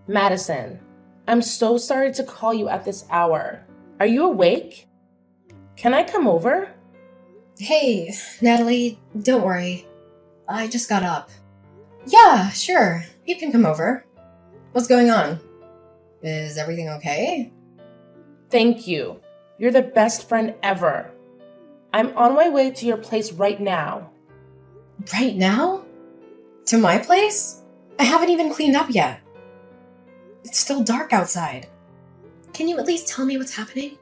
Madison, I'm so sorry to call you at this hour. Are you awake? Can I come over? Hey, Natalie, don't worry. I just got up. Yeah, sure. You can come over. What's going on? Is everything okay? Thank you. You're the best friend ever. I'm on my way to your place right now. Right now? To my place? I haven't even cleaned up yet. It's still dark outside. Can you at least tell me what's happening?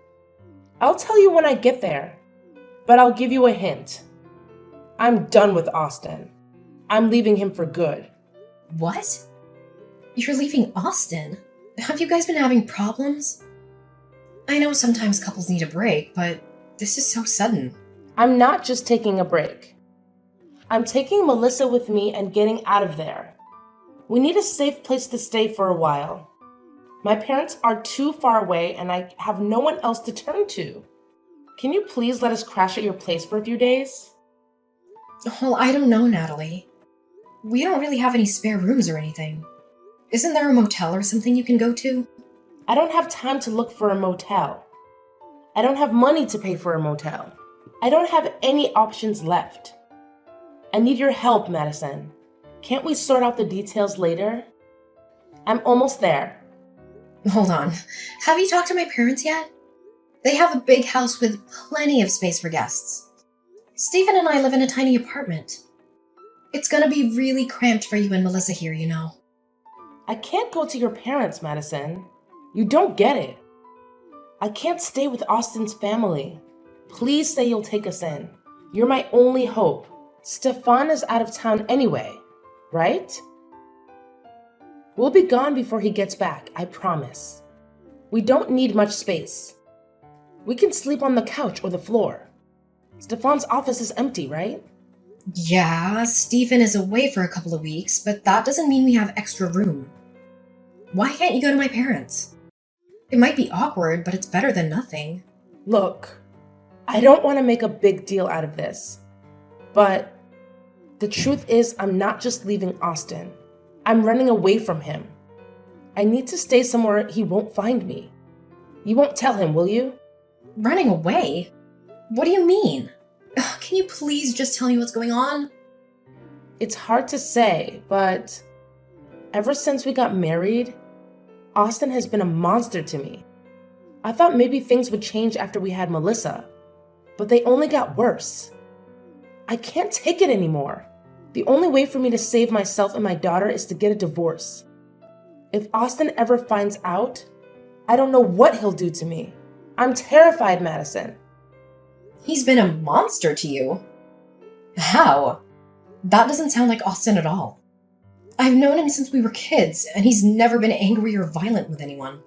I'll tell you when I get there, but I'll give you a hint. I'm done with Austin. I'm leaving him for good. What? You're leaving Austin? Have you guys been having problems? I know sometimes couples need a break, but this is so sudden. I'm not just taking a break. I'm taking Melissa with me and getting out of there. We need a safe place to stay for a while. My parents are too far away and I have no one else to turn to. Can you please let us crash at your place for a few days? Well, I don't know, Natalie. We don't really have any spare rooms or anything. Isn't there a motel or something you can go to? I don't have time to look for a motel. I don't have money to pay for a motel. I don't have any options left. I need your help, Madison. Can't we sort out the details later? I'm almost there. Hold on. Have you talked to my parents yet? They have a big house with plenty of space for guests. Stephen and I live in a tiny apartment. It's gonna be really cramped for you and Melissa here, you know. I can't go to your parents, Madison. You don't get it. I can't stay with Austin's family. Please say you'll take us in. You're my only hope. Stefan is out of town anyway, right? We'll be gone before he gets back, I promise. We don't need much space. We can sleep on the couch or the floor. Stefan's office is empty, right? Yeah, Stephen is away for a couple of weeks, but that doesn't mean we have extra room. Why can't you go to my parents? It might be awkward, but it's better than nothing. Look, I don't want to make a big deal out of this, but the truth is I'm not just leaving Austin. I'm running away from him. I need to stay somewhere he won't find me. You won't tell him, will you? Running away? What do you mean? Ugh, can you please just tell me what's going on? It's hard to say, but ever since we got married, Austin has been a monster to me. I thought maybe things would change after we had Melissa, but they only got worse. I can't take it anymore. The only way for me to save myself and my daughter is to get a divorce. If Austin ever finds out, I don't know what he'll do to me. I'm terrified, Madison. He's been a monster to you? How? That doesn't sound like Austin at all. I've known him since we were kids, and he's never been angry or violent with anyone.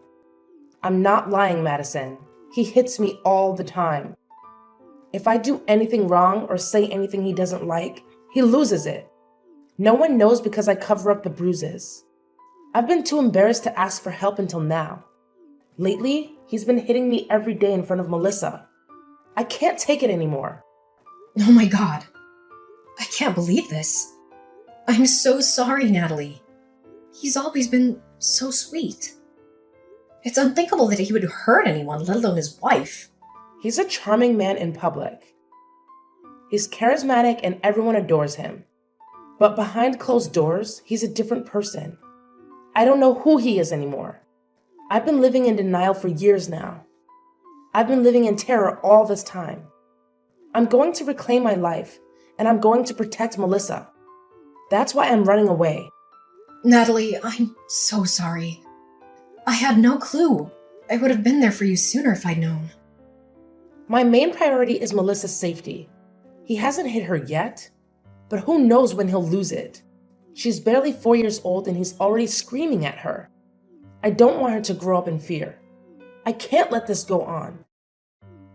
I'm not lying, Madison. He hits me all the time. If I do anything wrong or say anything he doesn't like, he loses it. No one knows because I cover up the bruises. I've been too embarrassed to ask for help until now. Lately, he's been hitting me every day in front of Melissa. I can't take it anymore. Oh my god. I can't believe this. I'm so sorry, Natalie. He's always been so sweet. It's unthinkable that he would hurt anyone, let alone his wife. He's a charming man in public. He's charismatic and everyone adores him. But behind closed doors, he's a different person. I don't know who he is anymore. I've been living in denial for years now. I've been living in terror all this time. I'm going to reclaim my life, and I'm going to protect Melissa. That's why I'm running away. Natalie, I'm so sorry. I had no clue. I would have been there for you sooner if I'd known. My main priority is Melissa's safety. He hasn't hit her yet, but who knows when he'll lose it. She's barely 4 years old and he's already screaming at her. I don't want her to grow up in fear. I can't let this go on.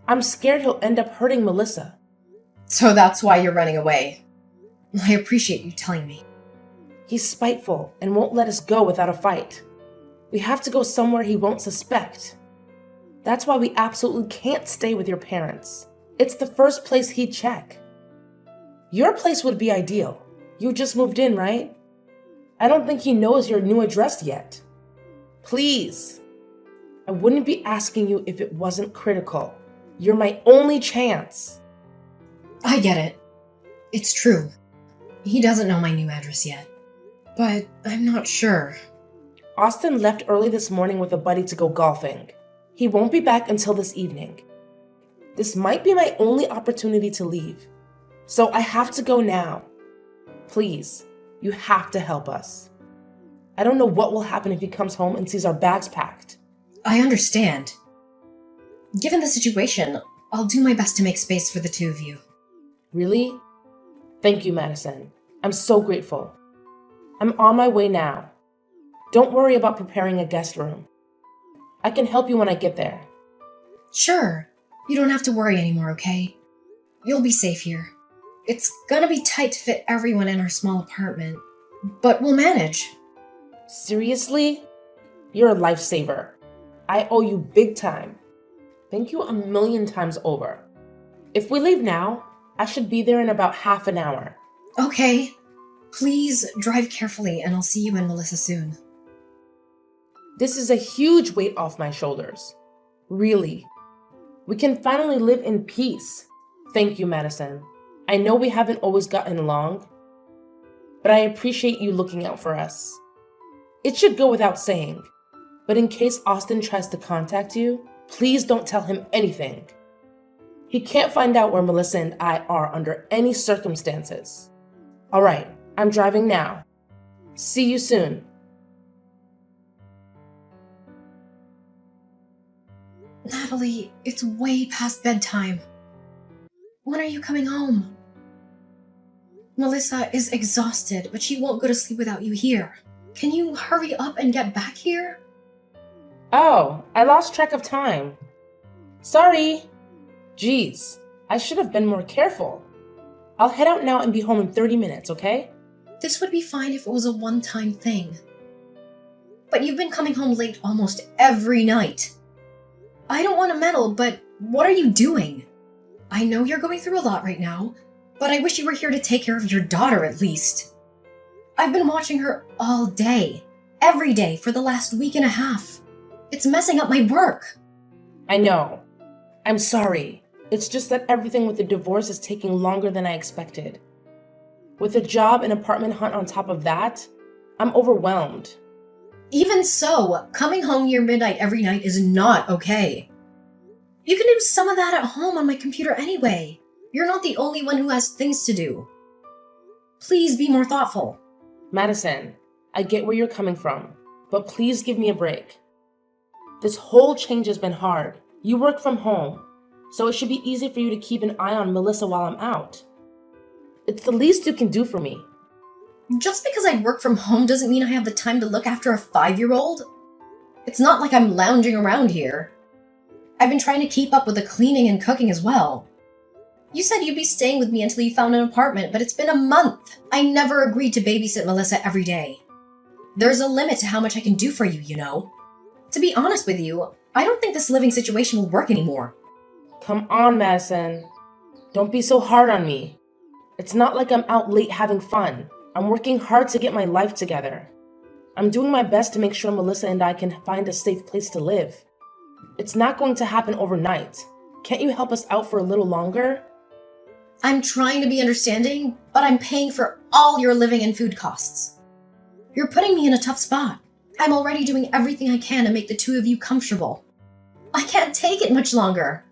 I'm scared he'll end up hurting Melissa. So that's why you're running away. I appreciate you telling me. He's spiteful and won't let us go without a fight. We have to go somewhere he won't suspect. That's why we absolutely can't stay with your parents. It's the first place he'd check. Your place would be ideal. You just moved in, right? I don't think he knows your new address yet. Please. I wouldn't be asking you if it wasn't critical. You're my only chance. I get it. It's true. He doesn't know my new address yet. But I'm not sure. Austin left early this morning with a buddy to go golfing. He won't be back until this evening. This might be my only opportunity to leave. So I have to go now. Please, you have to help us. I don't know what will happen if he comes home and sees our bags packed. I understand. Given the situation, I'll do my best to make space for the two of you. Really? Thank you, Madison. I'm so grateful. I'm on my way now. Don't worry about preparing a guest room. I can help you when I get there. Sure. You don't have to worry anymore, okay? You'll be safe here. It's gonna be tight to fit everyone in our small apartment, but we'll manage. Seriously? You're a lifesaver. I owe you big time. Thank you 1,000,000 times over. If we leave now, I should be there in about half an hour. Okay. Please drive carefully and I'll see you and Melissa soon. This is a huge weight off my shoulders. Really. We can finally live in peace. Thank you, Madison. I know we haven't always gotten along, but I appreciate you looking out for us. It should go without saying, but in case Austin tries to contact you, please don't tell him anything. He can't find out where Melissa and I are under any circumstances. All right, I'm driving now. See you soon. Natalie, it's way past bedtime. When are you coming home? Melissa is exhausted, but she won't go to sleep without you here. Can you hurry up and get back here? Oh, I lost track of time. Sorry. Geez, I should have been more careful. I'll head out now and be home in 30 minutes, okay? This would be fine if it was a one-time thing. But you've been coming home late almost every night. I don't want to meddle, but what are you doing? I know you're going through a lot right now, but I wish you were here to take care of your daughter at least. I've been watching her all day, every day for the last week and a half. It's messing up my work. I know. I'm sorry. It's just that everything with the divorce is taking longer than I expected. With a job and apartment hunt on top of that, I'm overwhelmed. Even so, coming home near midnight every night is not okay. You can do some of that at home on my computer anyway. You're not the only one who has things to do. Please be more thoughtful. Madison, I get where you're coming from, but please give me a break. This whole change has been hard. You work from home, so it should be easy for you to keep an eye on Melissa while I'm out. It's the least you can do for me. Just because I work from home doesn't mean I have the time to look after a 5-year-old. It's not like I'm lounging around here. I've been trying to keep up with the cleaning and cooking as well. You said you'd be staying with me until you found an apartment, but it's been a month. I never agreed to babysit Melissa every day. There's a limit to how much I can do for you, you know. To be honest with you, I don't think this living situation will work anymore. Come on, Madison. Don't be so hard on me. It's not like I'm out late having fun. I'm working hard to get my life together. I'm doing my best to make sure Melissa and I can find a safe place to live. It's not going to happen overnight. Can't you help us out for a little longer? I'm trying to be understanding, but I'm paying for all your living and food costs. You're putting me in a tough spot. I'm already doing everything I can to make the two of you comfortable. I can't take it much longer.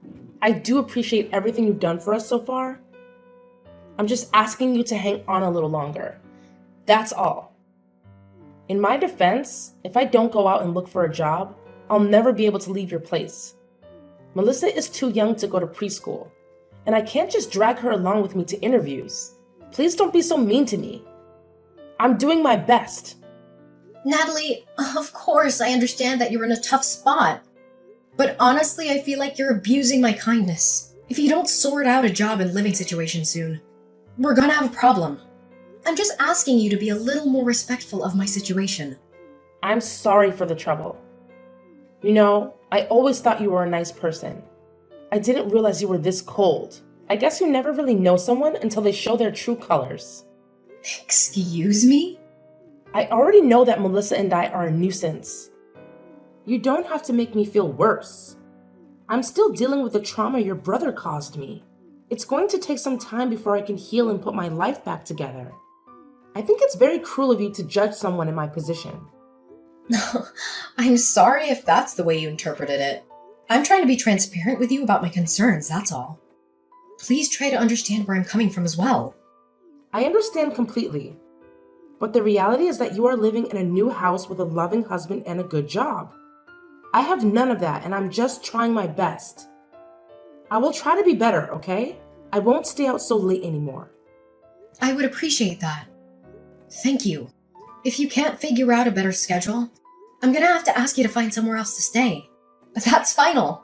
I do appreciate everything you've done for us so far. I'm just asking you to hang on a little longer. That's all. In my defense, if I don't go out and look for a job, I'll never be able to leave your place. Melissa is too young to go to preschool, and I can't just drag her along with me to interviews. Please don't be so mean to me. I'm doing my best. Natalie, of course I understand that you're in a tough spot. But honestly, I feel like you're abusing my kindness. If you don't sort out a job and living situation soon, we're gonna have a problem. I'm just asking you to be a little more respectful of my situation. I'm sorry for the trouble. You know, I always thought you were a nice person. I didn't realize you were this cold. I guess you never really know someone until they show their true colors. Excuse me? I already know that Melissa and I are a nuisance. You don't have to make me feel worse. I'm still dealing with the trauma your brother caused me. It's going to take some time before I can heal and put my life back together. I think it's very cruel of you to judge someone in my position. I'm sorry if that's the way you interpreted it. I'm trying to be transparent with you about my concerns, that's all. Please try to understand where I'm coming from as well. I understand completely. But the reality is that you are living in a new house with a loving husband and a good job. I have none of that, and I'm just trying my best. I will try to be better, okay? I won't stay out so late anymore. I would appreciate that. Thank you. If you can't figure out a better schedule, I'm gonna have to ask you to find somewhere else to stay. But that's final.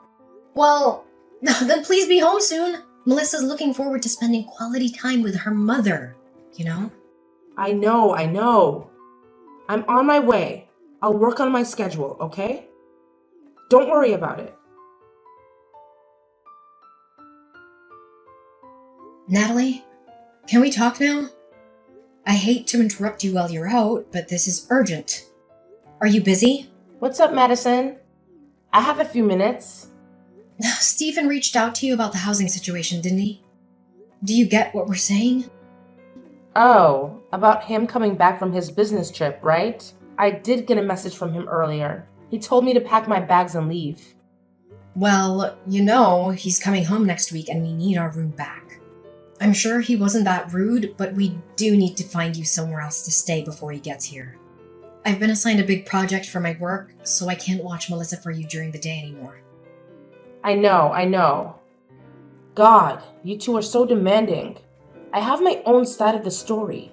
Well, then please be home soon. Melissa's looking forward to spending quality time with her mother, you know? I know. I'm on my way. I'll work on my schedule, okay? Don't worry about it. Natalie, can we talk now? I hate to interrupt you while you're out, but this is urgent. Are you busy? What's up, Madison? I have a few minutes. Stephen reached out to you about the housing situation, didn't he? Do you get what we're saying? Oh, about him coming back from his business trip, right? I did get a message from him earlier. He told me to pack my bags and leave. Well, you know, he's coming home next week and we need our room back. I'm sure he wasn't that rude, but we do need to find you somewhere else to stay before he gets here. I've been assigned a big project for my work, so I can't watch Melissa for you during the day anymore. I know. God, you two are so demanding. I have my own side of the story.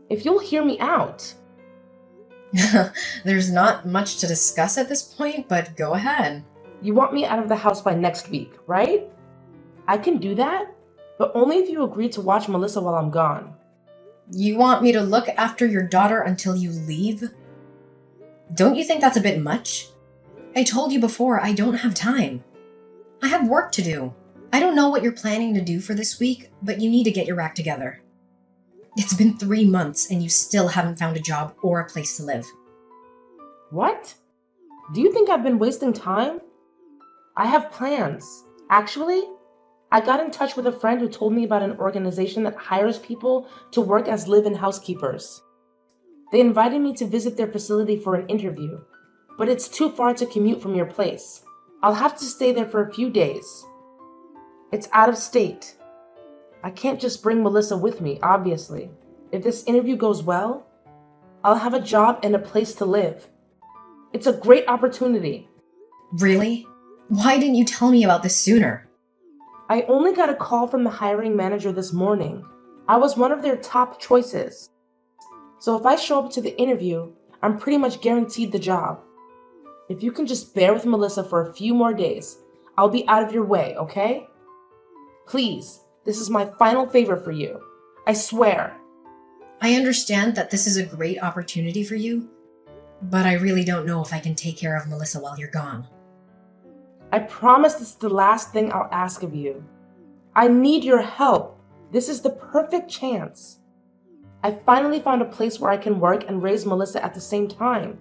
If you'll hear me out. There's not much to discuss at this point, but go ahead. You want me out of the house by next week, right? I can do that, but only if you agree to watch Melissa while I'm gone. You want me to look after your daughter until you leave? Don't you think that's a bit much? I told you before, I don't have time. I have work to do. I don't know what you're planning to do for this week, but you need to get your act together. It's been 3 months and you still haven't found a job or a place to live. What? Do you think I've been wasting time? I have plans. Actually, I got in touch with a friend who told me about an organization that hires people to work as live-in housekeepers. They invited me to visit their facility for an interview, but it's too far to commute from your place. I'll have to stay there for a few days. It's out of state. I can't just bring Melissa with me, obviously. If this interview goes well, I'll have a job and a place to live. It's a great opportunity. Really? Why didn't you tell me about this sooner? I only got a call from the hiring manager this morning. I was one of their top choices. So if I show up to the interview, I'm pretty much guaranteed the job. If you can just bear with Melissa for a few more days, I'll be out of your way, okay? Please, this is my final favor for you. I swear. I understand that this is a great opportunity for you, but I really don't know if I can take care of Melissa while you're gone. I promise this is the last thing I'll ask of you. I need your help. This is the perfect chance. I finally found a place where I can work and raise Melissa at the same time.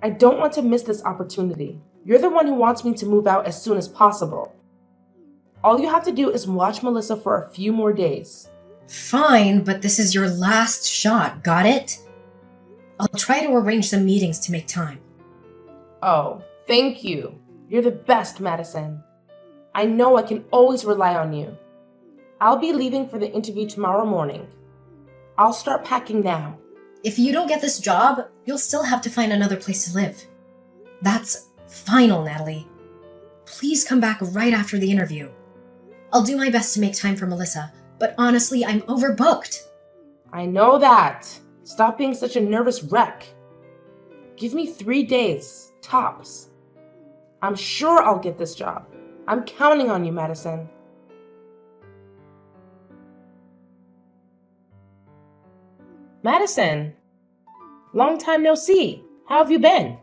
I don't want to miss this opportunity. You're the one who wants me to move out as soon as possible. All you have to do is watch Melissa for a few more days. Fine, but this is your last shot, got it? I'll try to arrange some meetings to make time. Oh, thank you. You're the best, Madison. I know I can always rely on you. I'll be leaving for the interview tomorrow morning. I'll start packing now. If you don't get this job, you'll still have to find another place to live. That's final, Natalie. Please come back right after the interview. I'll do my best to make time for Melissa, but honestly, I'm overbooked. I know that. Stop being such a nervous wreck. Give me 3 days, tops. I'm sure I'll get this job. I'm counting on you, Madison. Madison, long time no see. How have you been?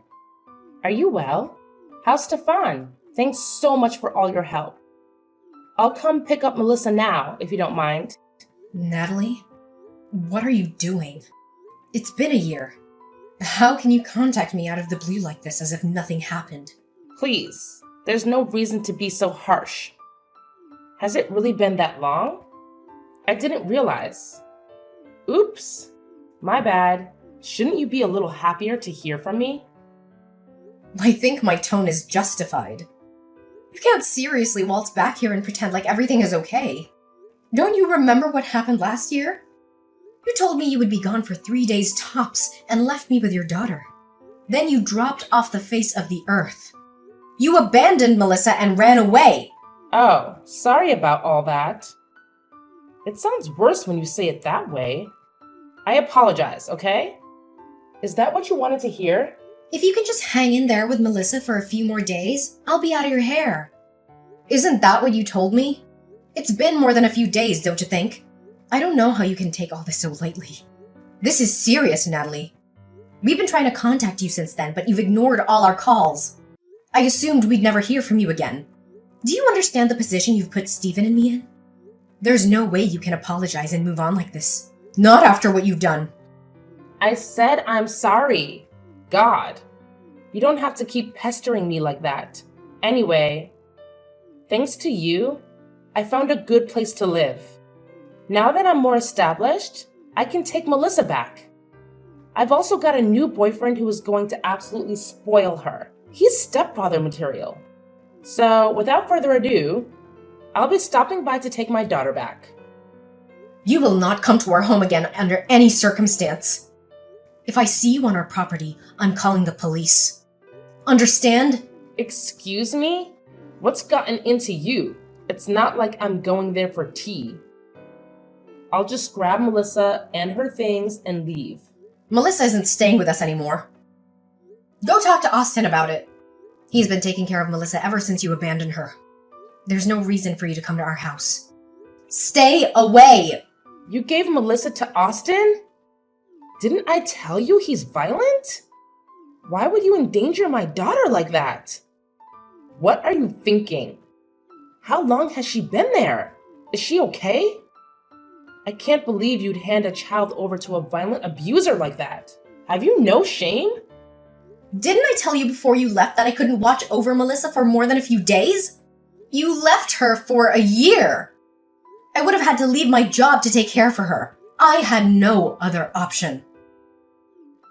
Are you well? How's Stefan? Thanks so much for all your help. I'll come pick up Melissa now, if you don't mind. Natalie, what are you doing? It's been a year. How can you contact me out of the blue like this as if nothing happened? Please, there's no reason to be so harsh. Has it really been that long? I didn't realize. Oops, my bad. Shouldn't you be a little happier to hear from me? I think my tone is justified. You can't seriously waltz back here and pretend like everything is okay. Don't you remember what happened last year? You told me you would be gone for 3 days tops and left me with your daughter. Then you dropped off the face of the earth. You abandoned Melissa and ran away. Oh, sorry about all that. It sounds worse when you say it that way. I apologize, okay? Is that what you wanted to hear? If you can just hang in there with Melissa for a few more days, I'll be out of your hair. Isn't that what you told me? It's been more than a few days, don't you think? I don't know how you can take all this so lightly. This is serious, Natalie. We've been trying to contact you since then, but you've ignored all our calls. I assumed we'd never hear from you again. Do you understand the position you've put Stephen and me in? There's no way you can apologize and move on like this. Not after what you've done. I said I'm sorry. God, you don't have to keep pestering me like that. Anyway, thanks to you, I found a good place to live. Now that I'm more established, I can take Melissa back. I've also got a new boyfriend who is going to absolutely spoil her. He's stepfather material. So, without further ado, I'll be stopping by to take my daughter back. You will not come to our home again under any circumstance. If I see you on our property, I'm calling the police. Understand? Excuse me? What's gotten into you? It's not like I'm going there for tea. I'll just grab Melissa and her things and leave. Melissa isn't staying with us anymore. Go talk to Austin about it. He's been taking care of Melissa ever since you abandoned her. There's no reason for you to come to our house. Stay away! You gave Melissa to Austin? Didn't I tell you he's violent? Why would you endanger my daughter like that? What are you thinking? How long has she been there? Is she okay? I can't believe you'd hand a child over to a violent abuser like that. Have you no shame? Didn't I tell you before you left that I couldn't watch over Melissa for more than a few days? You left her for a year. I would have had to leave my job to take care for her. I had no other option.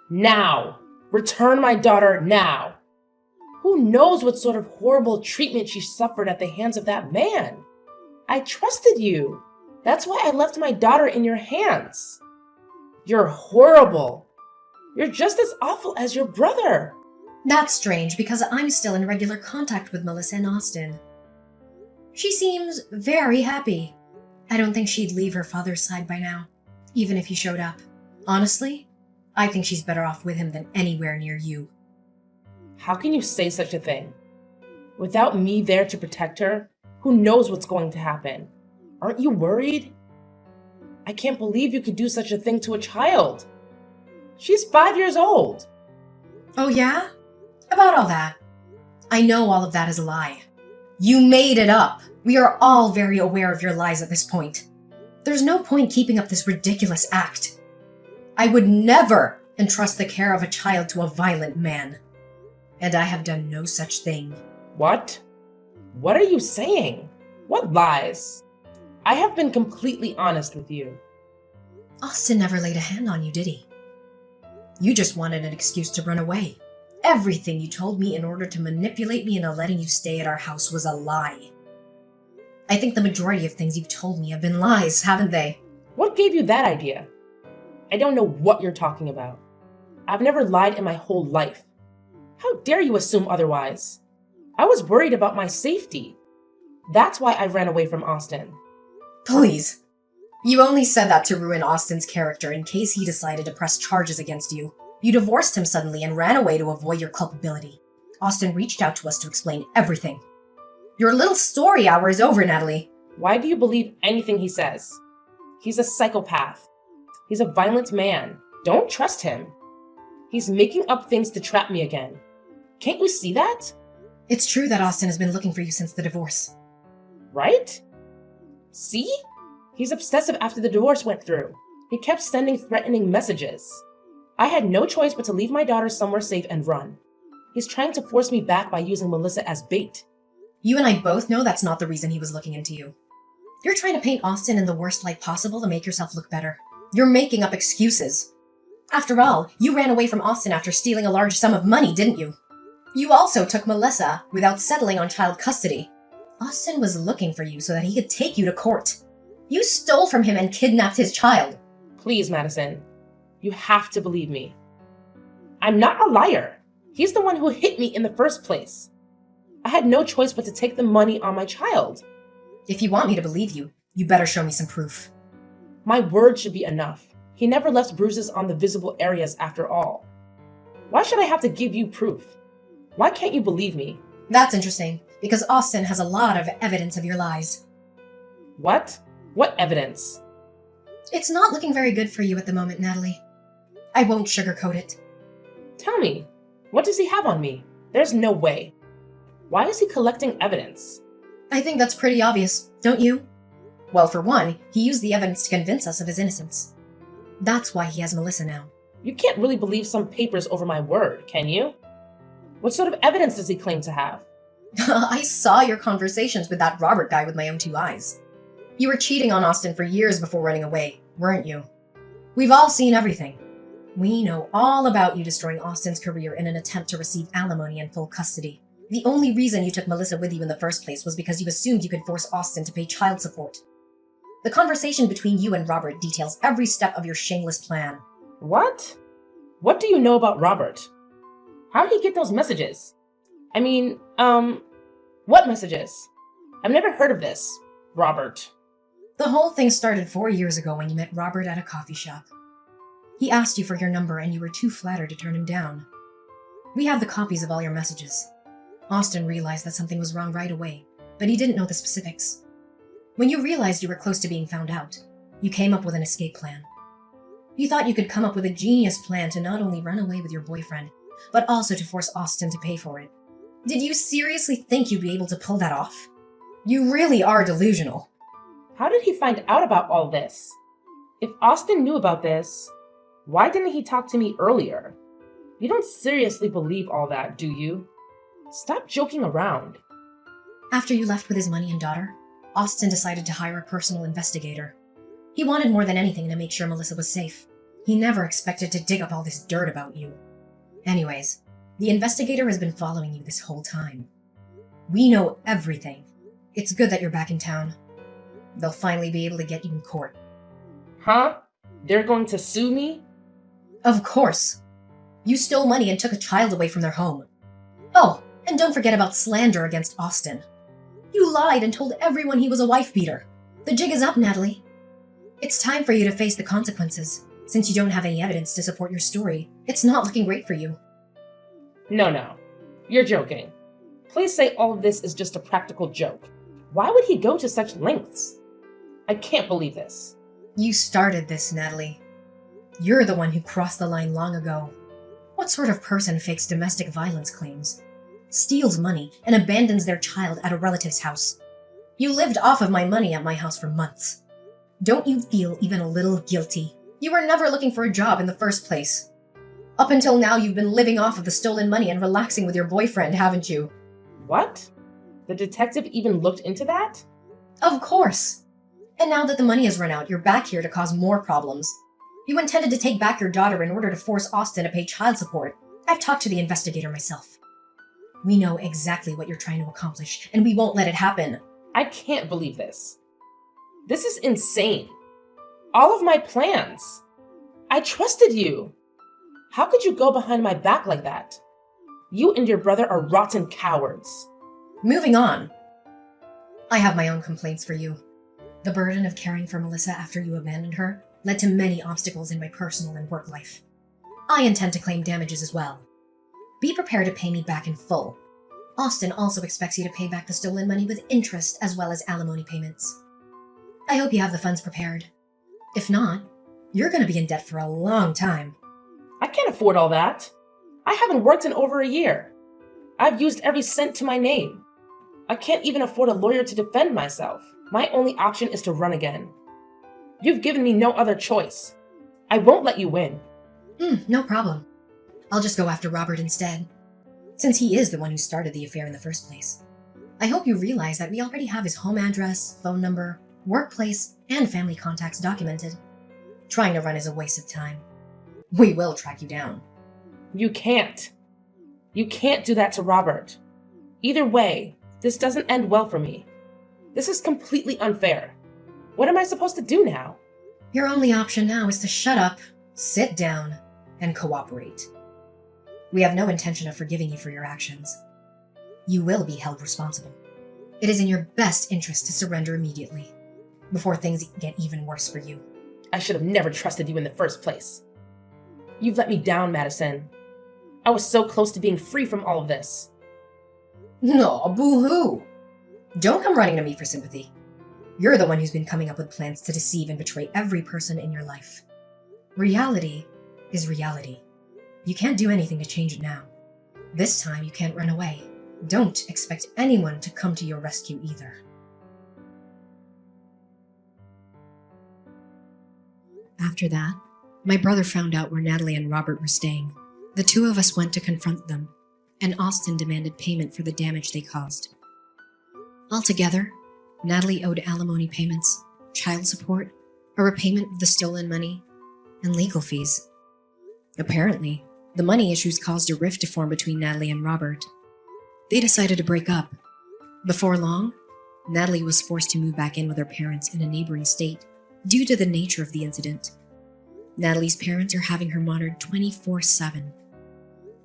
Now! Return my daughter now! Who knows what sort of horrible treatment she suffered at the hands of that man? I trusted you. That's why I left my daughter in your hands. You're horrible. You're just as awful as your brother. That's strange because I'm still in regular contact with Melissa and Austin. She seems very happy. I don't think she'd leave her father's side by now, even if he showed up. Honestly, I think she's better off with him than anywhere near you. How can you say such a thing? Without me there to protect her, who knows what's going to happen? Aren't you worried? I can't believe you could do such a thing to a child. She's 5 years old. Oh yeah? About all that. I know all of that is a lie. You made it up. We are all very aware of your lies at this point. There's no point keeping up this ridiculous act. I would never entrust the care of a child to a violent man. And I have done no such thing. What? What are you saying? What lies? I have been completely honest with you. Austin never laid a hand on you, did he? You just wanted an excuse to run away. Everything you told me in order to manipulate me into letting you stay at our house was a lie. I think the majority of things you've told me have been lies, haven't they? What gave you that idea? I don't know what you're talking about. I've never lied in my whole life. How dare you assume otherwise? I was worried about my safety. That's why I ran away from Austin. Please. You only said that to ruin Austin's character in case he decided to press charges against you. You divorced him suddenly and ran away to avoid your culpability. Austin reached out to us to explain everything. Your little story hour is over, Natalie. Why do you believe anything he says? He's a psychopath. He's a violent man. Don't trust him. He's making up things to trap me again. Can't you see that? It's true that Austin has been looking for you since the divorce. Right? See? He's obsessive after the divorce went through. He kept sending threatening messages. I had no choice but to leave my daughter somewhere safe and run. He's trying to force me back by using Melissa as bait. You and I both know that's not the reason he was looking into you. You're trying to paint Austin in the worst light possible to make yourself look better. You're making up excuses. After all, you ran away from Austin after stealing a large sum of money, didn't you? You also took Melissa without settling on child custody. Austin was looking for you so that he could take you to court. You stole from him and kidnapped his child. Please, Madison. You have to believe me. I'm not a liar. He's the one who hit me in the first place. I had no choice but to take the money on my child. If you want me to believe you, you better show me some proof. My word should be enough. He never left bruises on the visible areas after all. Why should I have to give you proof? Why can't you believe me? That's interesting, because Austin has a lot of evidence of your lies. What? What evidence? It's not looking very good for you at the moment, Natalie. I won't sugarcoat it. Tell me, what does he have on me? There's no way. Why is he collecting evidence? I think that's pretty obvious, don't you? Well, for one, he used the evidence to convince us of his innocence. That's why he has Melissa now. You can't really believe some papers over my word, can you? What sort of evidence does he claim to have? I saw your conversations with that Robert guy with my own two eyes. You were cheating on Austin for years before running away, weren't you? We've all seen everything. We know all about you destroying Austin's career in an attempt to receive alimony and full custody. The only reason you took Melissa with you in the first place was because you assumed you could force Austin to pay child support. The conversation between you and Robert details every step of your shameless plan. What? What do you know about Robert? How did he get those messages? What messages? I've never heard of this, Robert. The whole thing started 4 years ago when you met Robert at a coffee shop. He asked you for your number and you were too flattered to turn him down. We have the copies of all your messages. Austin realized that something was wrong right away, but he didn't know the specifics. When you realized you were close to being found out, you came up with an escape plan. You thought you could come up with a genius plan to not only run away with your boyfriend, but also to force Austin to pay for it. Did you seriously think you'd be able to pull that off? You really are delusional. How did he find out about all this? If Austin knew about this, why didn't he talk to me earlier? You don't seriously believe all that, do you? Stop joking around. After you left with his money and daughter, Austin decided to hire a personal investigator. He wanted more than anything to make sure Melissa was safe. He never expected to dig up all this dirt about you. Anyways, the investigator has been following you this whole time. We know everything. It's good that you're back in town. They'll finally be able to get you in court. Huh? They're going to sue me? Of course. You stole money and took a child away from their home. Oh, and don't forget about slander against Austin. You lied and told everyone he was a wife beater. The jig is up, Natalie. It's time for you to face the consequences. Since you don't have any evidence to support your story, it's not looking great for you. No. You're joking. Please say all of this is just a practical joke. Why would he go to such lengths? I can't believe this. You started this, Natalie. You're the one who crossed the line long ago. What sort of person fakes domestic violence claims, steals money, and abandons their child at a relative's house? You lived off of my money at my house for months. Don't you feel even a little guilty? You were never looking for a job in the first place. Up until now, you've been living off of the stolen money and relaxing with your boyfriend, haven't you? What? The detective even looked into that? Of course. And now that the money has run out, you're back here to cause more problems. You intended to take back your daughter in order to force Austin to pay child support. I've talked to the investigator myself. We know exactly what you're trying to accomplish, and we won't let it happen. I can't believe this. This is insane. All of my plans. I trusted you. How could you go behind my back like that? You and your brother are rotten cowards. Moving on. I have my own complaints for you. The burden of caring for Melissa after you abandoned her led to many obstacles in my personal and work life. I intend to claim damages as well. Be prepared to pay me back in full. Austin also expects you to pay back the stolen money with interest as well as alimony payments. I hope you have the funds prepared. If not, you're going to be in debt for a long time. I can't afford all that. I haven't worked in over a year. I've used every cent to my name. I can't even afford a lawyer to defend myself. My only option is to run again. You've given me no other choice. I won't let you win. No problem. I'll just go after Robert instead, since he is the one who started the affair in the first place. I hope you realize that we already have his home address, phone number, workplace, and family contacts documented. Trying to run is a waste of time. We will track you down. You can't. You can't do that to Robert. Either way, this doesn't end well for me. This is completely unfair. What am I supposed to do now? Your only option now is to shut up, sit down, and cooperate. We have no intention of forgiving you for your actions. You will be held responsible. It is in your best interest to surrender immediately, before things get even worse for you. I should have never trusted you in the first place. You've let me down, Madison. I was so close to being free from all of this. No, boo-hoo! Don't come running to me for sympathy. You're the one who's been coming up with plans to deceive and betray every person in your life. Reality is reality. You can't do anything to change it now. This time you can't run away. Don't expect anyone to come to your rescue either. After that, my brother found out where Natalie and Robert were staying. The two of us went to confront them, and Austin demanded payment for the damage they caused. Altogether, Natalie owed alimony payments, child support, a repayment of the stolen money, and legal fees. Apparently, the money issues caused a rift to form between Natalie and Robert. They decided to break up. Before long, Natalie was forced to move back in with her parents in a neighboring state due to the nature of the incident. Natalie's parents are having her monitored 24/7.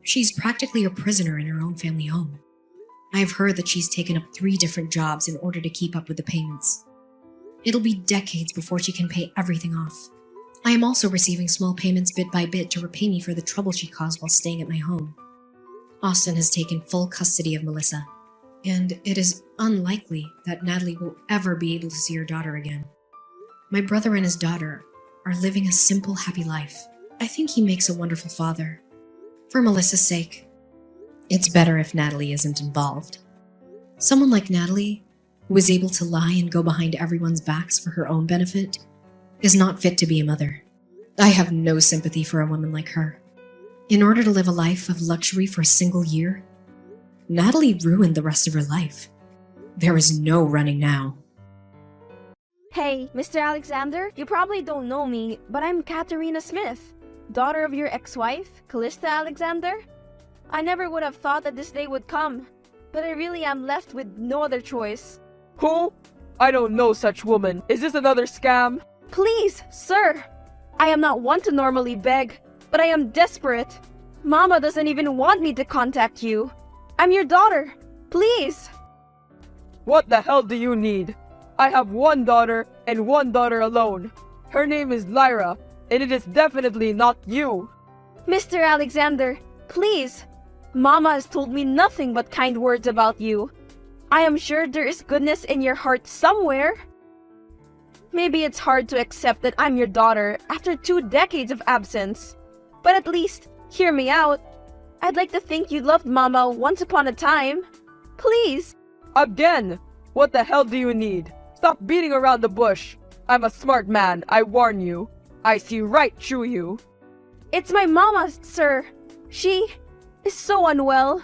She's practically a prisoner in her own family home. I've heard that she's taken up 3 different jobs in order to keep up with the payments. It'll be decades before she can pay everything off. I am also receiving small payments bit by bit to repay me for the trouble she caused while staying at my home. Austin has taken full custody of Melissa, and it is unlikely that Natalie will ever be able to see her daughter again. My brother and his daughter are living a simple, happy life. I think he makes a wonderful father. For Melissa's sake, it's better if Natalie isn't involved. Someone like Natalie, who is able to lie and go behind everyone's backs for her own benefit, is not fit to be a mother. I have no sympathy for a woman like her. In order to live a life of luxury for a single year, Natalie ruined the rest of her life. There is no running now. Hey, Mr. Alexander, you probably don't know me, but I'm Katerina Smith, daughter of your ex-wife, Callista Alexander. I never would have thought that this day would come, but I really am left with no other choice. Who? I don't know such woman. Is this another scam? Please, sir! I am not one to normally beg, but I am desperate. Mama doesn't even want me to contact you. I'm your daughter. Please! What the hell do you need? I have one daughter and one daughter alone. Her name is Lyra, and it is definitely not you. Mr. Alexander, please! Mama has told me nothing but kind words about you. I am sure there is goodness in your heart somewhere. Maybe it's hard to accept that I'm your daughter after 2 decades of absence. But at least, hear me out. I'd like to think you loved Mama once upon a time. Please! Again! What the hell do you need? Stop beating around the bush. I'm a smart man, I warn you. I see right through you. It's my mama, sir. She is so unwell.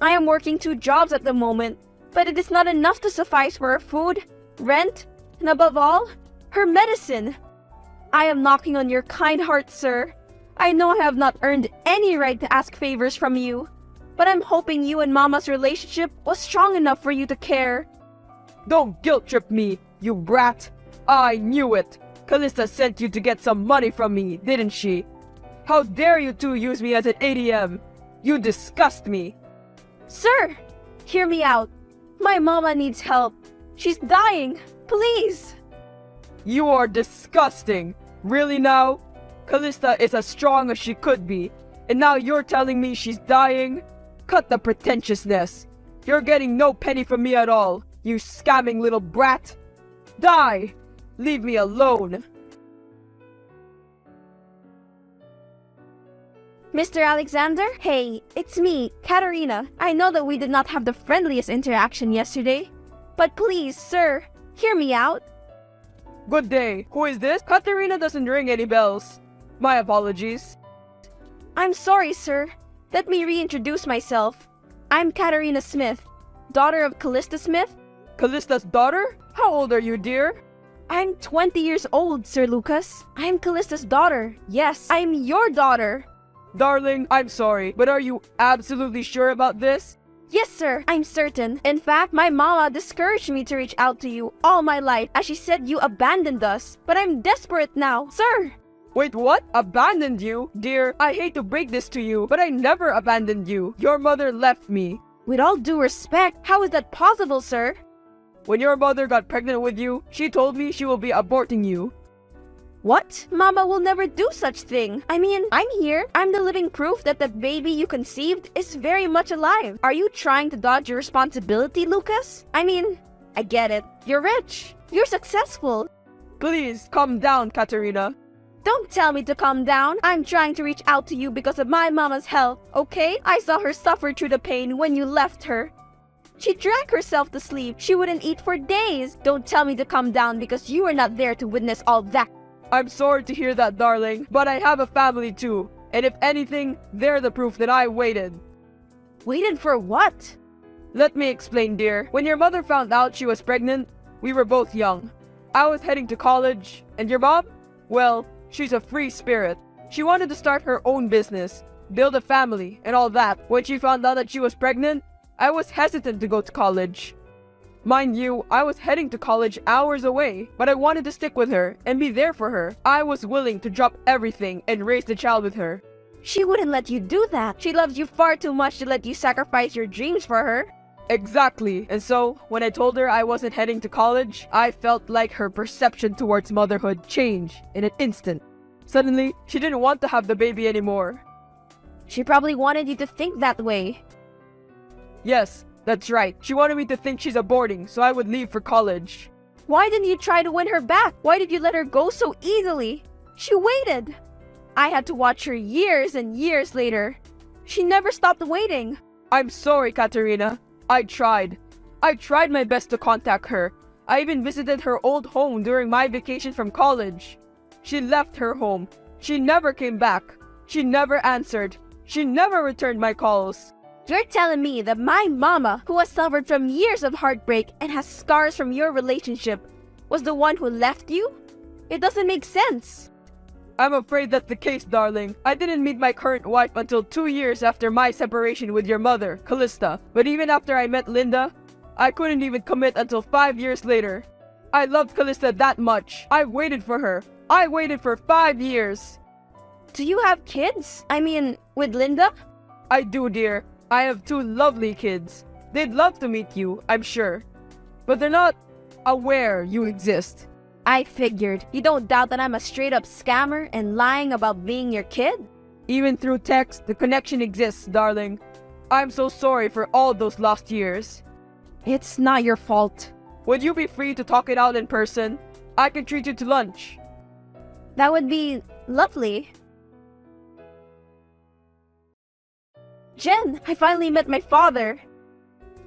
I am working 2 jobs at the moment, but it is not enough to suffice for her food, rent, and above all, her medicine. I am knocking on your kind heart, sir. I know I have not earned any right to ask favors from you, but I'm hoping you and Mama's relationship was strong enough for you to care. Don't guilt trip me, you brat. I knew it. Callista sent you to get some money from me, didn't she? How dare you two use me as an ATM? You disgust me. Sir, hear me out. My mama needs help. She's dying. Please. You are disgusting. Really now? Callista is as strong as she could be, and now you're telling me she's dying? Cut the pretentiousness. You're getting no penny from me at all, you scamming little brat. Die! Leave me alone. Mr. Alexander? Hey, it's me, Katerina. I know that we did not have the friendliest interaction yesterday, but please, sir, hear me out. Good day. Who is this? Katerina doesn't ring any bells. My apologies. I'm sorry, sir. Let me reintroduce myself. I'm Katarina Smith, daughter of Callista Smith. Callista's daughter? How old are you, dear? I'm 20 years old, Sir Lucas. I'm Callista's daughter. Yes, I'm your daughter. Darling, I'm sorry, but are you absolutely sure about this? Yes, sir, I'm certain. In fact, my mama discouraged me to reach out to you all my life as she said you abandoned us. But I'm desperate now, sir. Wait, what? Abandoned you? Dear, I hate to break this to you, but I never abandoned you. Your mother left me. With all due respect, how is that possible, sir? When your mother got pregnant with you, she told me she will be aborting you. What? Mama will never do such thing. I mean, I'm here. I'm the living proof that the baby you conceived is very much alive. Are you trying to dodge your responsibility, Lucas? I mean, I get it. You're rich. You're successful. Please, calm down, Katerina. Don't tell me to calm down. I'm trying to reach out to you because of my mama's health, okay? I saw her suffer through the pain when you left her. She drank herself to sleep. She wouldn't eat for days. Don't tell me to calm down because you were not there to witness all that. I'm sorry to hear that, darling, but I have a family too. And if anything, they're the proof that I waited. Waited for what? Let me explain, dear. When your mother found out she was pregnant, we were both young. I was heading to college, and your mom? Well, she's a free spirit. She wanted to start her own business, build a family, and all that. When she found out that she was pregnant, I was hesitant to go to college. Mind you, I was heading to college hours away, but I wanted to stick with her and be there for her. I was willing to drop everything and raise the child with her. She wouldn't let you do that. She loves you far too much to let you sacrifice your dreams for her. Exactly. And so, when I told her I wasn't heading to college, I felt like her perception towards motherhood changed in an instant. Suddenly, she didn't want to have the baby anymore. She probably wanted you to think that way. Yes, that's right. She wanted me to think she's aborting so I would leave for college. Why didn't you try to win her back? Why did you let her go so easily? She waited. I had to watch her years and years later. She never stopped waiting. I'm sorry, Katerina. I tried. I tried my best to contact her. I even visited her old home during my vacation from college. She left her home. She never came back. She never answered. She never returned my calls. You're telling me that my mama, who has suffered from years of heartbreak and has scars from your relationship, was the one who left you? It doesn't make sense. I'm afraid that's the case, darling. I didn't meet my current wife until 2 years after my separation with your mother, Callista. But even after I met Linda, I couldn't even commit until 5 years later. I loved Callista that much. I waited for her. I waited for 5 years. Do you have kids? I mean, with Linda? I do, dear. I have 2 lovely kids. They'd love to meet you, I'm sure. But they're not aware you exist. I figured. You don't doubt that I'm a straight-up scammer and lying about being your kid? Even through text, the connection exists, darling. I'm so sorry for all those lost years. It's not your fault. Would you be free to talk it out in person? I can treat you to lunch. That would be lovely. Jen, I finally met my father.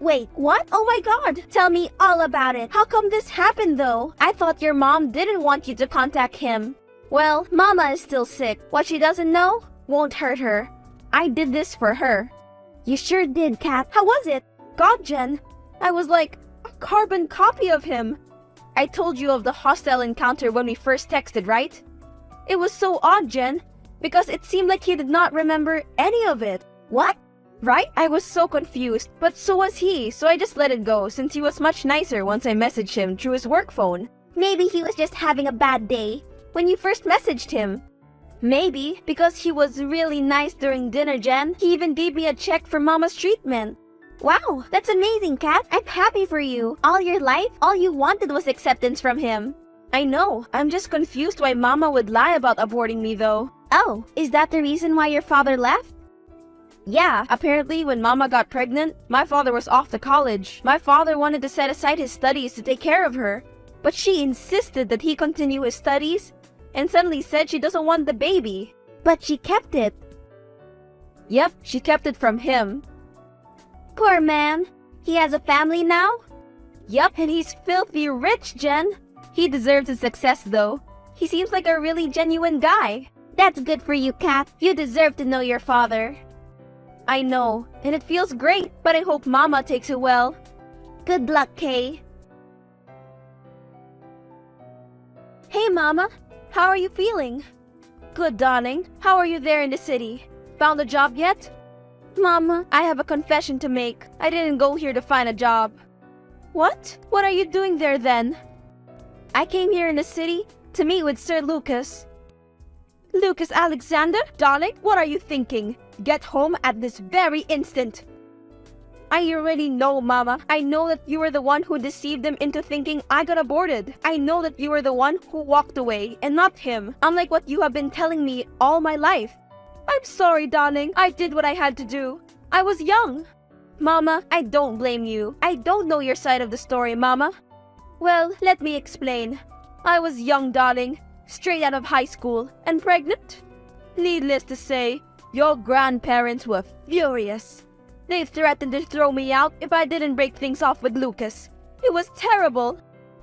Wait, what? Oh my god! Tell me all about it. How come this happened though? I thought your mom didn't want you to contact him. Well, Mama is still sick. What she doesn't know won't hurt her. I did this for her. You sure did, Kat. How was it? God, Jen, I was like a carbon copy of him. I told you of the hostile encounter when we first texted, right? It was so odd, Jen, because it seemed like he did not remember any of it. What? Right? I was so confused, but so was he, so I just let it go since he was much nicer once I messaged him through his work phone. Maybe he was just having a bad day when you first messaged him. Maybe because he was really nice during dinner, Jen. He even gave me a check for Mama's treatment. Wow, that's amazing, Kat. I'm happy for you. All your life, all you wanted was acceptance from him. I know. I'm just confused why Mama would lie about aborting me though. Oh, is that the reason why your father left? Yeah, apparently when Mama got pregnant, my father was off to college. My father wanted to set aside his studies to take care of her, but she insisted that he continue his studies and suddenly said she doesn't want the baby. But she kept it. Yep, she kept it from him. Poor man. He has a family now? Yup, and he's filthy rich, Jen. He deserves his success though. He seems like a really genuine guy. That's good for you, Kat. You deserve to know your father. I know, and it feels great, but I hope Mama takes it well. Good luck, Kay. Hey, Mama. How are you feeling? Good, darling. How are you there in the city? Found a job yet? Mama, I have a confession to make. I didn't go here to find a job. What? What are you doing there then? I came here in the city to meet with Sir Lucas. Lucas Alexander? Darling, what are you thinking? Get home at this very instant. I already know, Mama. I know that you were the one who deceived them into thinking I got aborted. I know that you were the one who walked away and not him, unlike what you have been telling me all my life. I'm sorry, darling. I did what I had to do. I was young. Mama, I don't blame you. I don't know your side of the story, Mama. Well, let me explain. I was young, darling, straight out of high school, and pregnant. Needless to say, your grandparents were furious. They threatened to throw me out if I didn't break things off with Lucas. It was terrible.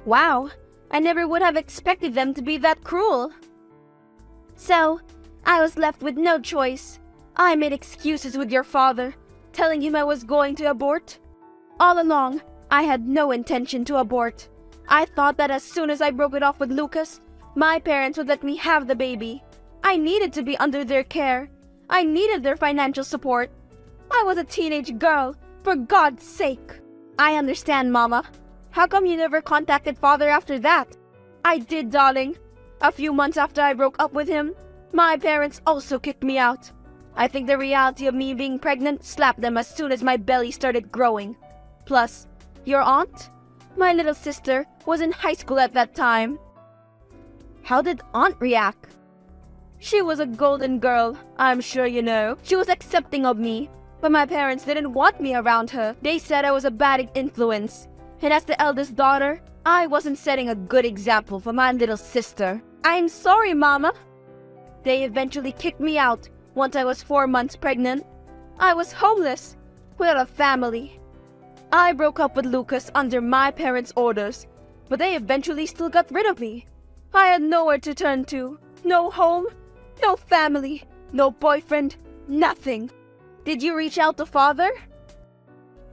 Wow, I never would have expected them to be that cruel. So, I was left with no choice. I made excuses with your father, telling him I was going to abort. All along, I had no intention to abort. I thought that as soon as I broke it off with Lucas, my parents would let me have the baby. I needed to be under their care. I needed their financial support. I was a teenage girl, for God's sake. I understand, Mama. How come you never contacted Father after that? I did, darling. A few months after I broke up with him, my parents also kicked me out. I think the reality of me being pregnant slapped them as soon as my belly started growing. Plus, your aunt? My little sister was in high school at that time. How did Aunt react? She was a golden girl, I'm sure you know. She was accepting of me. But my parents didn't want me around her. They said I was a bad influence. And as the eldest daughter, I wasn't setting a good example for my little sister. I'm sorry, Mama. They eventually kicked me out once I was 4 months pregnant. I was homeless, without a family. I broke up with Lucas under my parents' orders, but they eventually still got rid of me. I had nowhere to turn to. No home, no family, no boyfriend, nothing. Did you reach out to Father?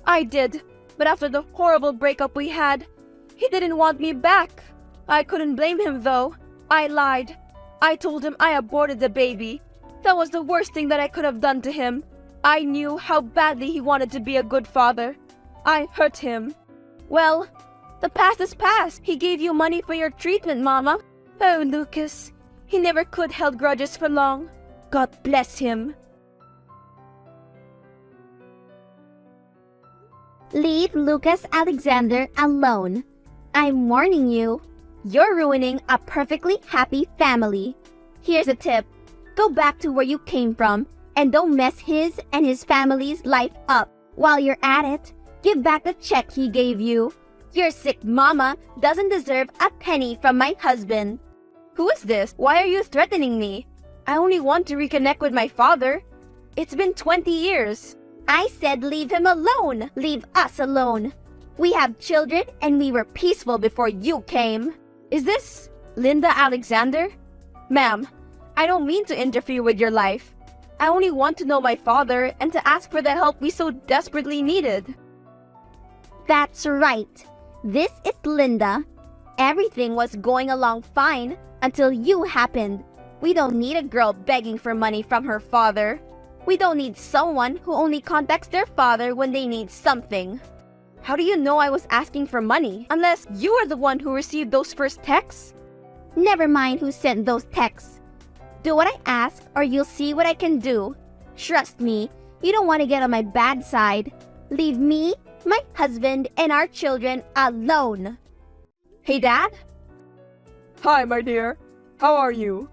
I did, but after the horrible breakup we had, he didn't want me back. I couldn't blame him though. I lied. I told him I aborted the baby. That was the worst thing that I could have done to him. I knew how badly he wanted to be a good father. I hurt him. Well, the past is past. He gave you money for your treatment, Mama. Oh, Lucas. He never could hold grudges for long. God bless him. Leave Lucas Alexander alone. I'm warning you. You're ruining a perfectly happy family. Here's a tip. Go back to where you came from and don't mess his and his family's life up. While you're at it, give back the check he gave you. Your sick mama doesn't deserve a penny from my husband. Who is this? Why are you threatening me? I only want to reconnect with my father. It's been 20 years. I said leave him alone. Leave us alone. We have children and we were peaceful before you came. Is this Linda Alexander? Ma'am, I don't mean to interfere with your life. I only want to know my father and to ask for the help we so desperately needed. That's right. This is Linda. Everything was going along fine until you happened. We don't need a girl begging for money from her father. We don't need someone who only contacts their father when they need something. How do you know I was asking for money? Unless you are the one who received those first texts? Never mind who sent those texts. Do what I ask or you'll see what I can do. Trust me, you don't want to get on my bad side. Leave me, my husband, and our children alone. Hey, Dad? Hi, my dear. How are you?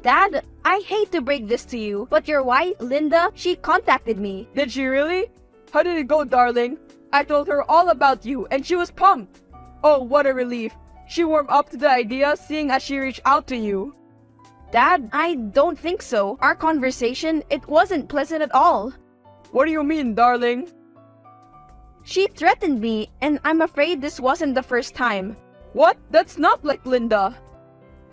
Dad, I hate to break this to you, but your wife, Linda, she contacted me. Did she really? How did it go, darling? I told her all about you, and she was pumped. Oh, what a relief. She warmed up to the idea, seeing as she reached out to you. Dad, I don't think so. Our conversation, it wasn't pleasant at all. What do you mean, darling? She threatened me, and I'm afraid this wasn't the first time. What? That's not like Linda.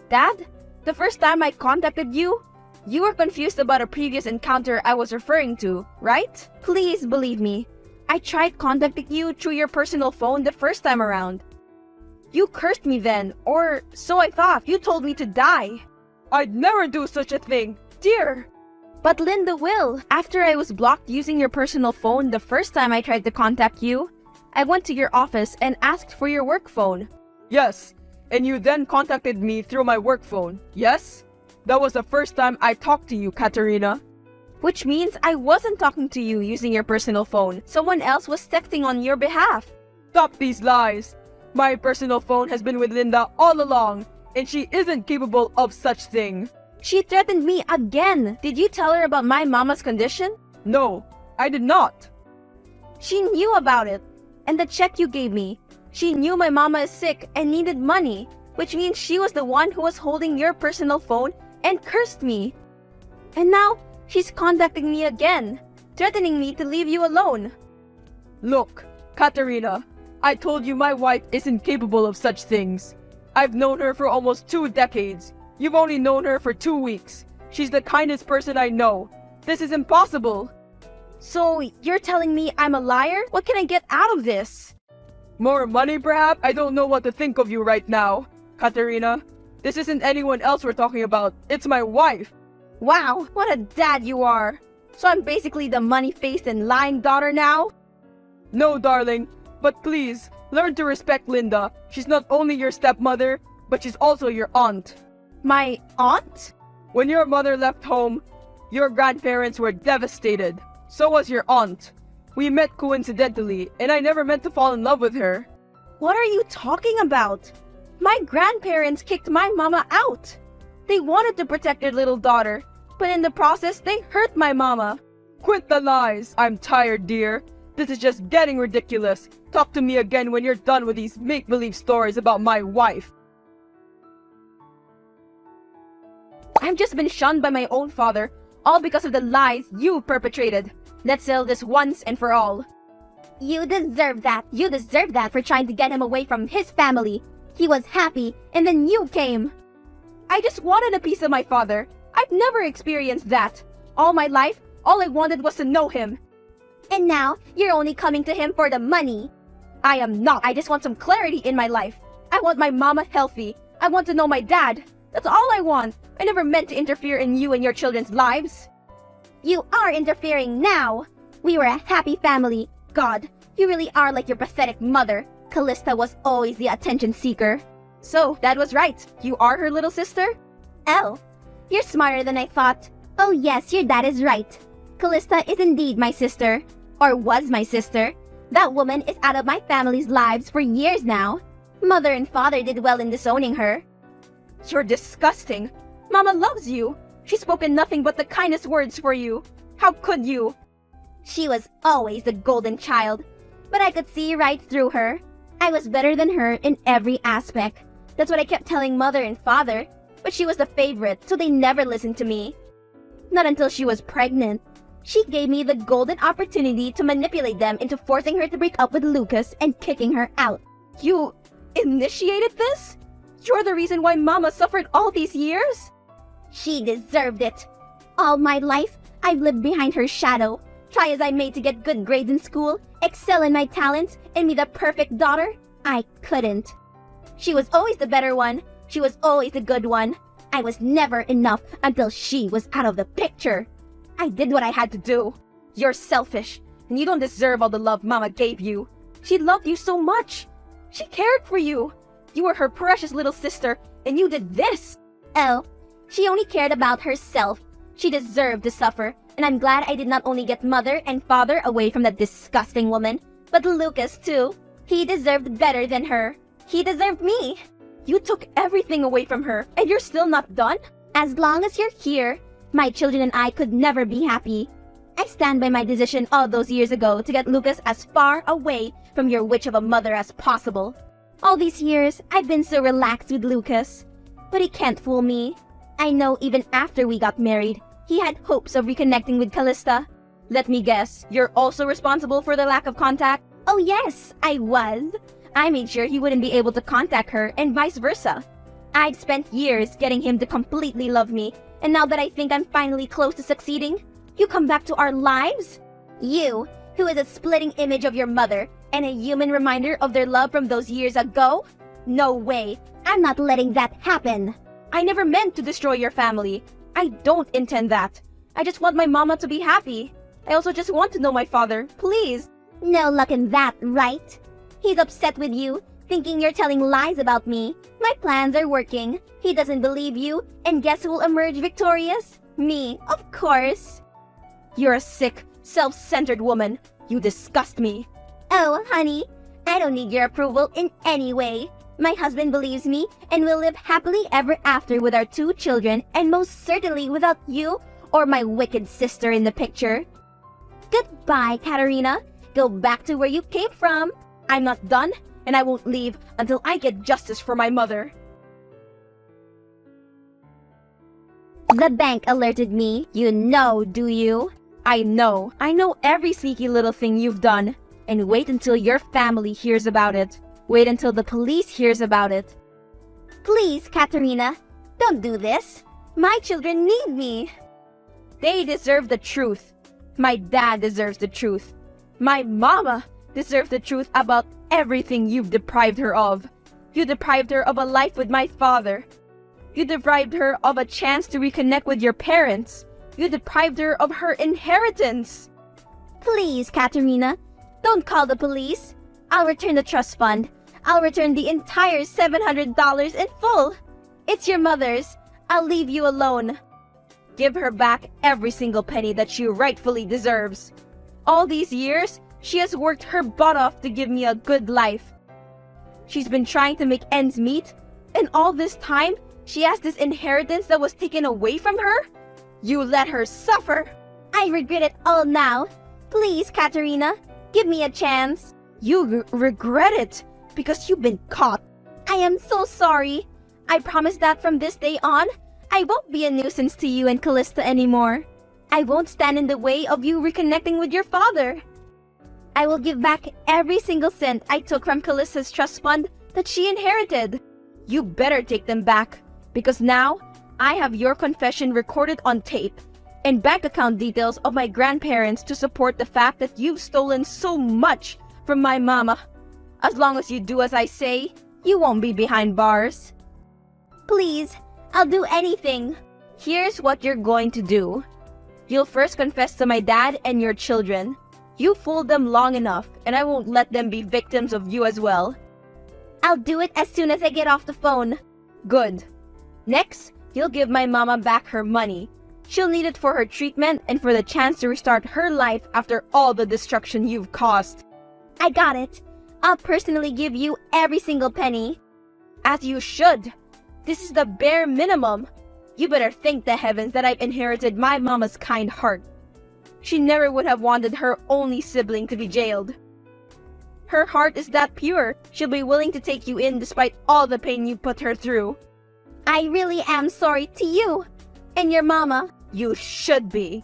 Dad, The first time I contacted you, you were confused about a previous encounter I was referring to, right? Please believe me. I tried contacting you through your personal phone the first time around. You cursed me then, or so I thought. You told me to die. I'd never do such a thing, dear. But Linda will. After I was blocked using your personal phone the first time I tried to contact you, I went to your office and asked for your work phone. Yes, and you then contacted me through my work phone, yes? That was the first time I talked to you, Katerina. Which means I wasn't talking to you using your personal phone. Someone else was texting on your behalf. Stop these lies. My personal phone has been with Linda all along, and she isn't capable of such thing. She threatened me again. Did you tell her about my mama's condition? No, I did not. She knew about it. And the check you gave me. She knew my mama is sick and needed money, which means she was the one who was holding your personal phone and cursed me. And now, she's contacting me again, threatening me to leave you alone. Look, Katerina, I told you my wife isn't capable of such things. I've known her for almost 2 decades. You've only known her for 2 weeks. She's the kindest person I know. This is impossible. So, you're telling me I'm a liar? What can I get out of this? More money, perhaps? I don't know what to think of you right now, Katerina. This isn't anyone else we're talking about. It's my wife. Wow, what a dad you are. So I'm basically the money-faced and lying daughter now? No, darling. But please, learn to respect Linda. She's not only your stepmother, but she's also your aunt. My aunt? When your mother left home, your grandparents were devastated. So was your aunt. We met coincidentally, and I never meant to fall in love with her. What are you talking about? My grandparents kicked my mama out. They wanted to protect their little daughter, but in the process, they hurt my mama. Quit the lies. I'm tired, dear. This is just getting ridiculous. Talk to me again when you're done with these make-believe stories about my wife. I've just been shunned by my own father, all because of the lies you perpetrated. Let's settle this once and for all. You deserve that. You deserve that for trying to get him away from his family. He was happy, and then you came. I just wanted a piece of my father. I've never experienced that. All my life, all I wanted was to know him. And now, you're only coming to him for the money. I am not. I just want some clarity in my life. I want my mama healthy. I want to know my dad. That's all I want. I never meant to interfere in you and your children's lives. You are interfering now. We were a happy family. God, You really are like your pathetic mother. Callista was always the attention seeker. So, Dad was right. You are her little sister? Elle, you're smarter than I thought. Oh yes, your dad is right. Callista is indeed my sister. Or was my sister. That woman is out of my family's lives for years now. Mother and father did well in disowning her. You're disgusting. Mama loves you. She's spoken nothing but the kindest words for you. How could you? She was always the golden child. But I could see right through her. I was better than her in every aspect. That's what I kept telling mother and father. But she was the favorite, so they never listened to me. Not until she was pregnant. She gave me the golden opportunity to manipulate them into forcing her to break up with Lucas and kicking her out. You initiated this? You're the reason why Mama suffered all these years? She deserved it. All my life, I've lived behind her shadow. Try as I may to get good grades in school, excel in my talents, and be the perfect daughter, I couldn't. She was always the better one. She was always the good one. I was never enough until she was out of the picture. I did what I had to do. You're selfish, and you don't deserve all the love Mama gave you. She loved you so much. She cared for you. You were her precious little sister, and you did this. Elle, she only cared about herself. She deserved to suffer, and I'm glad I did not only get mother and father away from that disgusting woman, but Lucas too. He deserved better than her. He deserved me. You took everything away from her, and you're still not done? As long as you're here, my children and I could never be happy. I stand by my decision all those years ago to get Lucas as far away from your witch of a mother as possible. All these years, I've been so relaxed with Lucas. But he can't fool me. I know even after we got married, he had hopes of reconnecting with Callista. Let me guess, you're also responsible for the lack of contact? Oh yes, I was. I made sure he wouldn't be able to contact her and vice versa. I'd spent years getting him to completely love me, and now that I think I'm finally close to succeeding, you come back to our lives? You, who is a splitting image of your mother and a human reminder of their love from those years ago? No way. I'm not letting that happen. I never meant to destroy your family. I don't intend that. I just want my mama to be happy. I also just want to know my father, please. No luck in that, right? He's upset with you, thinking you're telling lies about me. My plans are working. He doesn't believe you, and guess who will emerge victorious? Me, of course. You're a sick, self-centered woman. You disgust me. Oh, honey, I don't need your approval in any way. My husband believes me, and we'll live happily ever after with our 2 children, and most certainly without you or my wicked sister in the picture. Goodbye, Katerina. Go back to where you came from. I'm not done, and I won't leave until I get justice for my mother. The bank alerted me. You know, do you? I know every sneaky little thing you've done. And wait until your family hears about it. Wait until the police hears about it. Please, Katerina, don't do this. My children need me. They deserve the truth. My dad deserves the truth. My mama deserves the truth about everything you've deprived her of. You deprived her of a life with my father. You deprived her of a chance to reconnect with your parents. You deprived her of her inheritance. Please, Katerina, don't call the police. I'll return the trust fund. I'll return the entire $700 in full. It's your mother's. I'll leave you alone. Give her back every single penny that she rightfully deserves. All these years, she has worked her butt off to give me a good life. She's been trying to make ends meet, and all this time, she has this inheritance that was taken away from her? You let her suffer. I regret it all now. Please, Katerina, give me a chance. You regret it because you've been caught. I am so sorry. I promise that from this day on, I won't be a nuisance to you and Callista anymore. I won't stand in the way of you reconnecting with your father. I will give back every single cent I took from Callista's trust fund that she inherited. You better take them back, because now I have your confession recorded on tape and bank account details of my grandparents to support the fact that you've stolen so much from my mama. As long as you do as I say, you won't be behind bars. Please, I'll do anything. Here's what you're going to do. You'll first confess to my dad and your children. You fooled them long enough, and I won't let them be victims of you as well. I'll do it as soon as I get off the phone. Good. Next, you'll give my mama back her money. She'll need it for her treatment and for the chance to restart her life after all the destruction you've caused. I got it. I'll personally give you every single penny. As you should. This is the bare minimum. You better thank the heavens that I've inherited my mama's kind heart. She never would have wanted her only sibling to be jailed. Her heart is that pure, she'll be willing to take you in despite all the pain you put her through. I really am sorry to you and your mama. You should be.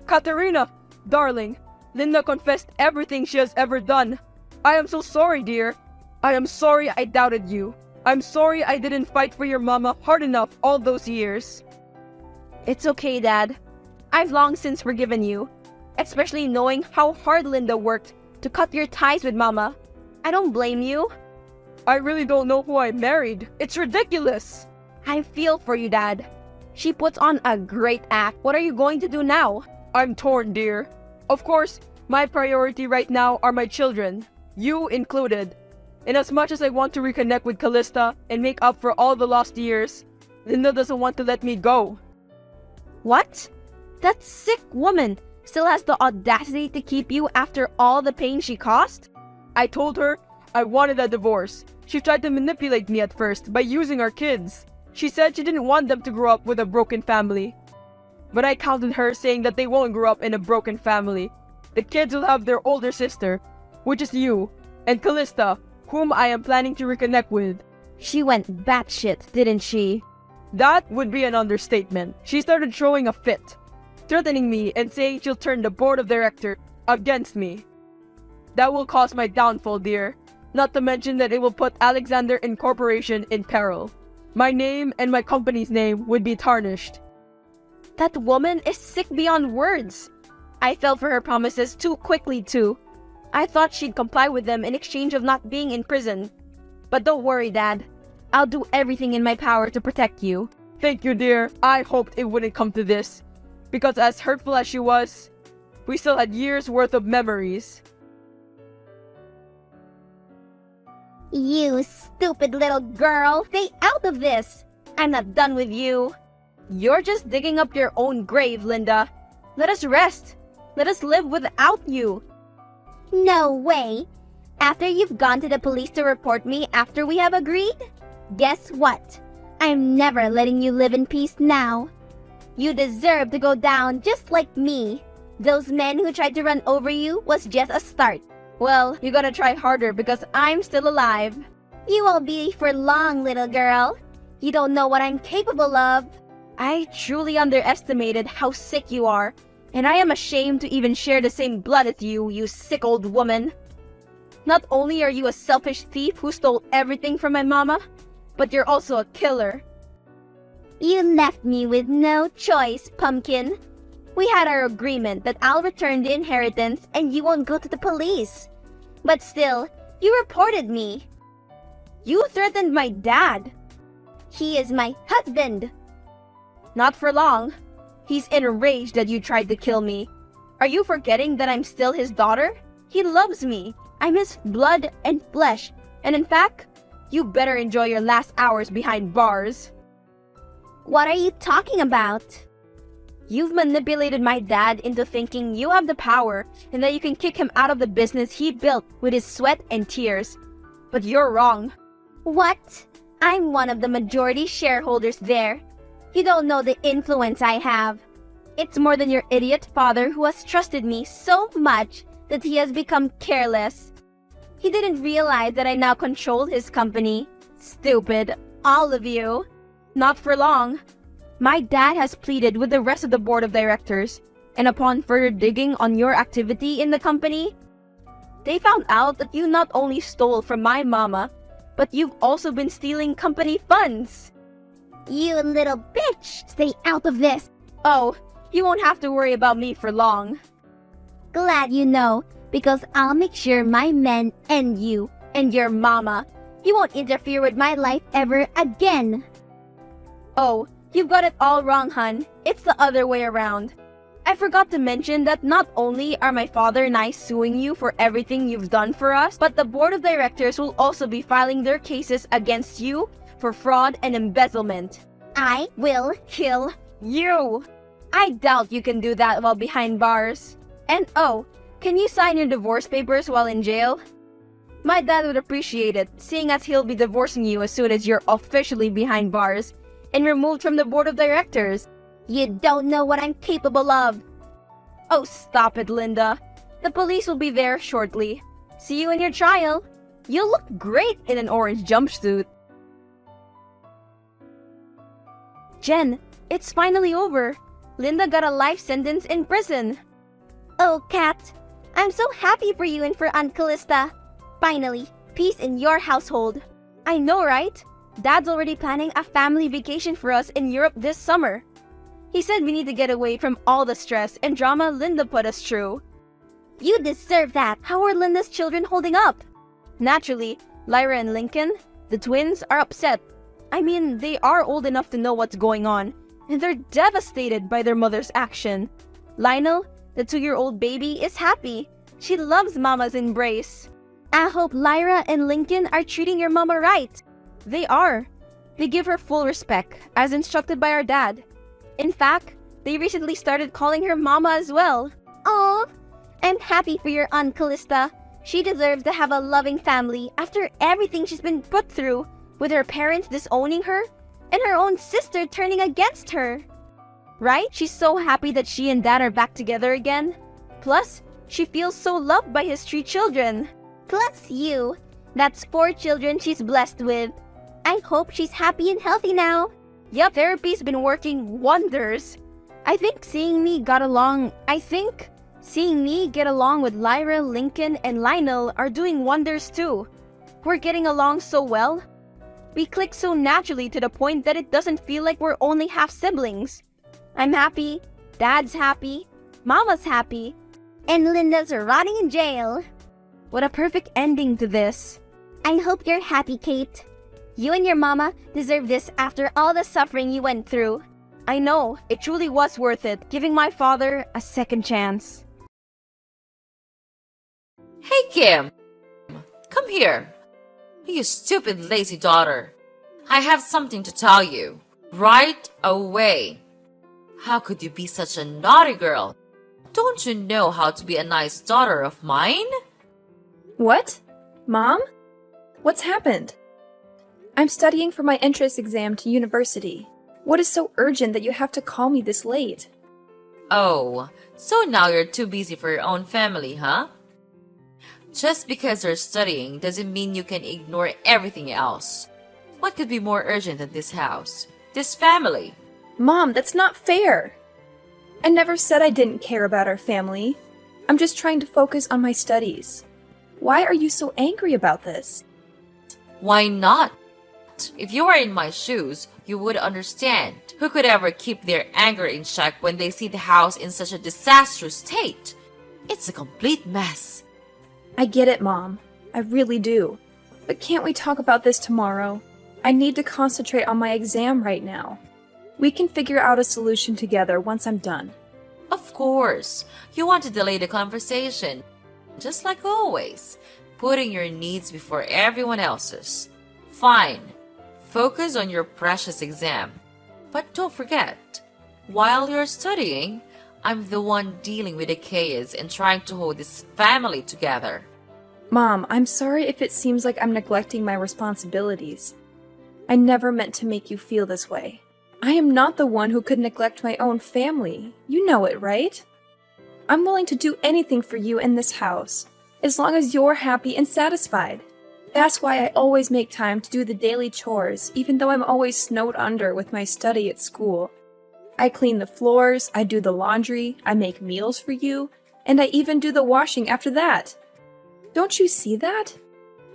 Katerina, darling, Linda confessed everything she has ever done. I am so sorry, dear. I am sorry I doubted you. I'm sorry I didn't fight for your mama hard enough all those years. It's okay, Dad. I've long since forgiven you, especially knowing how hard Linda worked to cut your ties with Mama. I don't blame you. I really don't know who I married. It's ridiculous. I feel for you, Dad. She puts on a great act. What are you going to do now? I'm torn, dear. Of course, my priority right now are my children, you included. And as much as I want to reconnect with Callista and make up for all the lost years, Linda doesn't want to let me go. What? That sick woman still has the audacity to keep you after all the pain she caused? I told her I wanted a divorce. She tried to manipulate me at first by using our kids. She said she didn't want them to grow up with a broken family. But I counted her saying that they won't grow up in a broken family. The kids will have their older sister, which is you, and Callista, whom I am planning to reconnect with. She went batshit, didn't she? That would be an understatement. She started throwing a fit, threatening me and saying she'll turn the board of directors against me. That will cause my downfall, dear. Not to mention that it will put Alexander Incorporation in peril. My name and my company's name would be tarnished. That woman is sick beyond words. I fell for her promises too quickly, too. I thought she'd comply with them in exchange of not being in prison. But don't worry, Dad. I'll do everything in my power to protect you. Thank you, dear. I hoped it wouldn't come to this. Because as hurtful as she was, we still had years worth of memories. You stupid little girl, stay out of this! I'm not done with you. You're just digging up your own grave, Linda. Let us rest. Let us live without you. No way! After you've gone to the police to report me after we have agreed? Guess what? I'm never letting you live in peace now. You deserve to go down just like me. Those men who tried to run over you was just a start. Well, you gotta try harder because I'm still alive. You won't be for long, little girl. You don't know what I'm capable of. I truly underestimated how sick you are, and I am ashamed to even share the same blood as you, you sick old woman. Not only are you a selfish thief who stole everything from my mama, but you're also a killer. You left me with no choice, Pumpkin. We had our agreement that I'll return the inheritance and you won't go to the police. But still, you reported me. You threatened my dad. He is my husband. Not for long. He's enraged that you tried to kill me. Are you forgetting that I'm still his daughter? He loves me. I'm his blood and flesh. And in fact, you better enjoy your last hours behind bars. What are you talking about? You've manipulated my dad into thinking you have the power and that you can kick him out of the business he built with his sweat and tears. But you're wrong. What? I'm one of the majority shareholders there. You don't know the influence I have. It's more than your idiot father who has trusted me so much that he has become careless. He didn't realize that I now control his company. Stupid, all of you. Not for long. My dad has pleaded with the rest of the board of directors, and upon further digging on your activity in the company, they found out that you not only stole from my mama, but you've also been stealing company funds. You little bitch! Stay out of this! Oh, you won't have to worry about me for long. Glad you know, because I'll make sure my men and you and your mama, you won't interfere with my life ever again. Oh, you've got it all wrong, hun. It's the other way around. I forgot to mention that not only are my father and I suing you for everything you've done for us, but the board of directors will also be filing their cases against you for fraud and embezzlement. I will kill you. I doubt you can do that while behind bars. And oh, can you sign your divorce papers while in jail? My dad would appreciate it, seeing as he'll be divorcing you as soon as you're officially behind bars and removed from the board of directors. You don't know what I'm capable of. Oh, stop it, Linda. The police will be there shortly. See you in your trial. You'll look great in an orange jumpsuit. Jen, it's finally over. Linda got a life sentence in prison. Oh, Kat, I'm so happy for you and for Aunt Callista. Finally, peace in your household. I know, right? Dad's already planning a family vacation for us in Europe this summer. He said we need to get away from all the stress and drama Linda put us through. You deserve that. How are Linda's children holding up? Naturally, Lyra and Lincoln, the twins, are upset. I mean, they are old enough to know what's going on, and they're devastated by their mother's action. Lionel, the 2-year-old baby, is happy. She loves Mama's embrace. I hope Lyra and Lincoln are treating your mama right. They are. They give her full respect, as instructed by our dad. In fact, they recently started calling her Mama as well. Aw, I'm happy for your Aunt Callista. She deserves to have a loving family after everything she's been put through, with her parents disowning her and her own sister turning against her. Right? She's so happy that she and Dad are back together again. Plus, she feels so loved by his 3 children. Plus you. That's 4 children she's blessed with. I hope she's happy and healthy now. Yup, therapy's been working wonders. I think seeing me get along with Lyra, Lincoln, and Lionel are doing wonders too. We're getting along so well. We click so naturally to the point that it doesn't feel like we're only half siblings. I'm happy, Dad's happy, Mama's happy, And Linda's rotting in jail. What a perfect ending to this. I hope you're happy, Kate. You and your mama deserve this after all the suffering you went through. I know, it truly was worth it, giving my father a second chance. Hey, Kim! Come here. You stupid, lazy daughter. I have something to tell you. Right away. How could you be such a naughty girl? Don't you know how to be a nice daughter of mine? What? Mom? What's happened? I'm studying for my entrance exam to university. What is so urgent that you have to call me this late? Oh, so now you're too busy for your own family, huh? Just because you're studying doesn't mean you can ignore everything else. What could be more urgent than this house? This family? Mom, that's not fair. I never said I didn't care about our family. I'm just trying to focus on my studies. Why are you so angry about this? Why not? If you were in my shoes, you would understand. Who could ever keep their anger in check when they see the house in such a disastrous state? It's a complete mess. I get it, Mom. I really do. But can't we talk about this tomorrow? I need to concentrate on my exam right now. We can figure out a solution together once I'm done. Of course, you want to delay the conversation. Just like always, putting your needs before everyone else's. Fine. Focus on your precious exam. But don't forget, while you're studying, I'm the one dealing with the chaos and trying to hold this family together. Mom, I'm sorry if it seems like I'm neglecting my responsibilities. I never meant to make you feel this way. I am not the one who could neglect my own family. You know it, right? I'm willing to do anything for you in this house, as long as you're happy and satisfied. That's why I always make time to do the daily chores, even though I'm always snowed under with my study at school. I clean the floors, I do the laundry, I make meals for you, and I even do the washing after that. Don't you see that?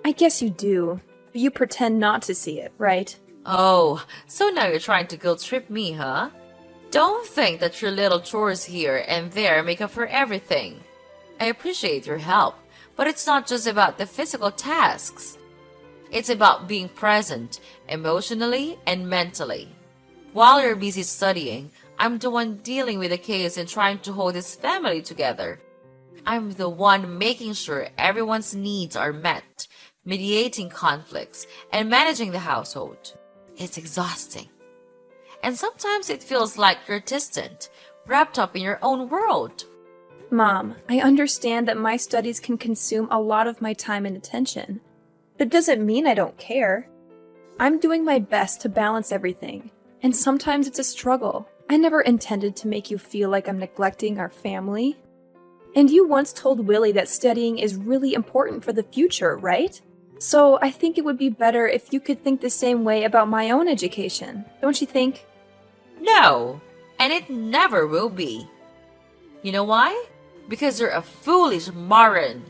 I guess you do, but you pretend not to see it, right? Oh, so now you're trying to guilt trip me, huh? Don't think that your little chores here and there make up for everything. I appreciate your help, but it's not just about the physical tasks. It's about being present, emotionally and mentally. While you're busy studying, I'm the one dealing with the chaos and trying to hold this family together. I'm the one making sure everyone's needs are met, mediating conflicts, and managing the household. It's exhausting. And sometimes it feels like you're distant, wrapped up in your own world. Mom, I understand that my studies can consume a lot of my time and attention. But it doesn't mean I don't care. I'm doing my best to balance everything, and sometimes it's a struggle. I never intended to make you feel like I'm neglecting our family. And you once told Willie that studying is really important for the future, right? So I think it would be better if you could think the same way about my own education, don't you think? No, and it never will be. You know why? Because you're a foolish moron.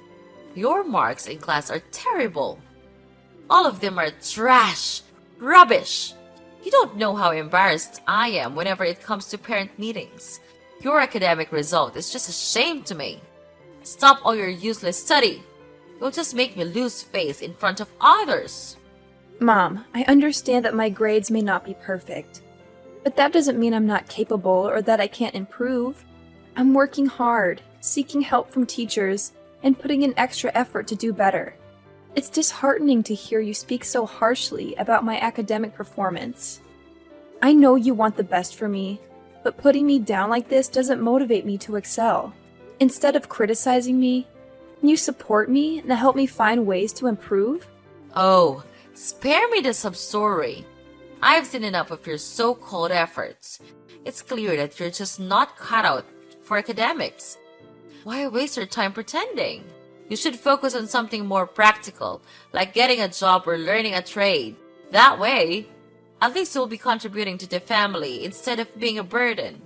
Your marks in class are terrible. All of them are trash, rubbish. You don't know how embarrassed I am whenever it comes to parent meetings. Your academic result is just a shame to me. Stop all your useless study. You'll just make me lose face in front of others. Mom, I understand that my grades may not be perfect. But that doesn't mean I'm not capable or that I can't improve. I'm working hard, seeking help from teachers, and putting in extra effort to do better. It's disheartening to hear you speak so harshly about my academic performance. I know you want the best for me, but putting me down like this doesn't motivate me to excel. Instead of criticizing me, can you support me and help me find ways to improve? Oh, spare me the sub-story. I've seen enough of your so-called efforts. It's clear that you're just not cut out for academics. Why waste your time pretending? You should focus on something more practical, like getting a job or learning a trade. That way, at least you'll be contributing to the family instead of being a burden.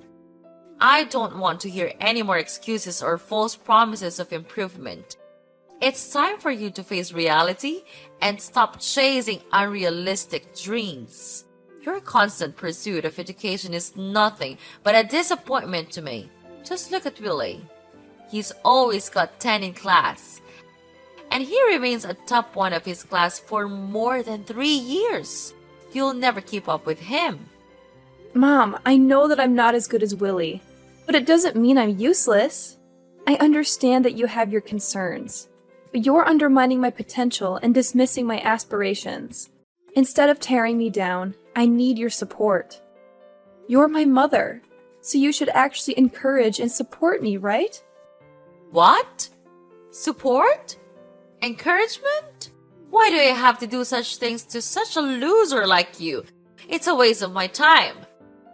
I don't want to hear any more excuses or false promises of improvement. It's time for you to face reality and stop chasing unrealistic dreams. Your constant pursuit of education is nothing but a disappointment to me. Just look at Willie. He's always got 10 in class, and he remains a top one of his class for more than 3 years. You'll never keep up with him. Mom, I know that I'm not as good as Willie, but it doesn't mean I'm useless. I understand that you have your concerns, but you're undermining my potential and dismissing my aspirations. Instead of tearing me down, I need your support. You're my mother, so you should actually encourage and support me, right? What? Support? Encouragement? Why do I have to do such things to such a loser like you? It's a waste of my time.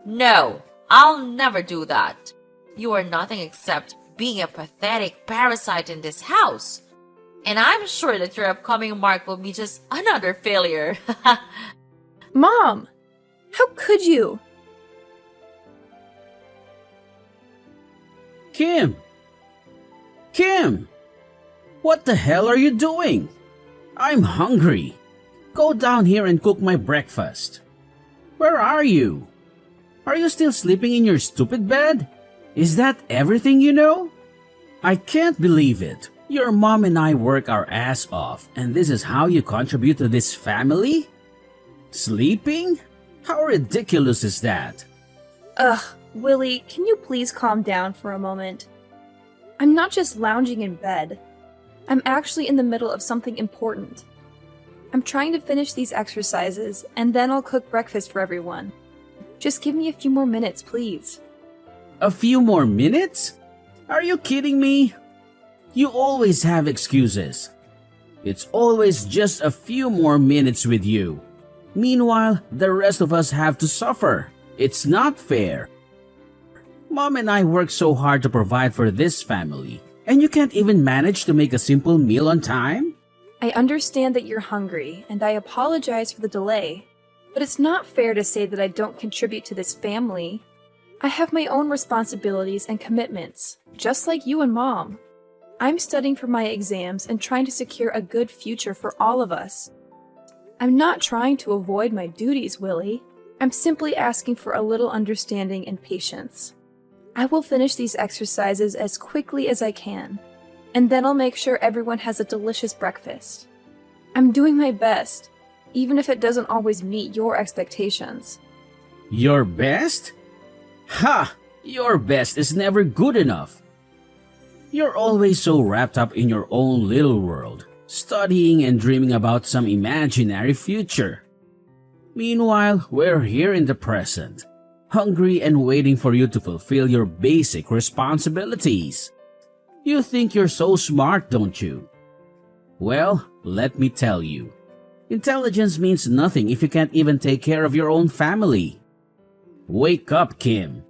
No, I'll never do that. You are nothing except being a pathetic parasite in this house. And I'm sure that your upcoming mark will be just another failure. Mom! How could you? Kim! Kim! What the hell are you doing? I'm hungry. Go down here and cook my breakfast. Where are you? Are you still sleeping in your stupid bed? Is that everything you know? I can't believe it. Your mom and I work our ass off, and this is how you contribute to this family? Sleeping? How ridiculous is that? Ugh, Willie, can you please calm down for a moment? I'm not just lounging in bed. I'm actually in the middle of something important. I'm trying to finish these exercises, and then I'll cook breakfast for everyone. Just give me a few more minutes, please. A few more minutes? Are you kidding me? You always have excuses. It's always just a few more minutes with you. Meanwhile, the rest of us have to suffer. It's not fair. Mom and I work so hard to provide for this family, and you can't even manage to make a simple meal on time? I understand that you're hungry, and I apologize for the delay, but it's not fair to say that I don't contribute to this family. I have my own responsibilities and commitments, just like you and Mom. I'm studying for my exams and trying to secure a good future for all of us. I'm not trying to avoid my duties, Willie. I'm simply asking for a little understanding and patience. I will finish these exercises as quickly as I can, and then I'll make sure everyone has a delicious breakfast. I'm doing my best, even if it doesn't always meet your expectations. Your best? Ha! Your best is never good enough. You're always so wrapped up in your own little world, studying and dreaming about some imaginary future. Meanwhile, we're here in the present, hungry and waiting for you to fulfill your basic responsibilities. You think you're so smart, don't you? Well, let me tell you. Intelligence means nothing if you can't even take care of your own family. Wake up, Kim.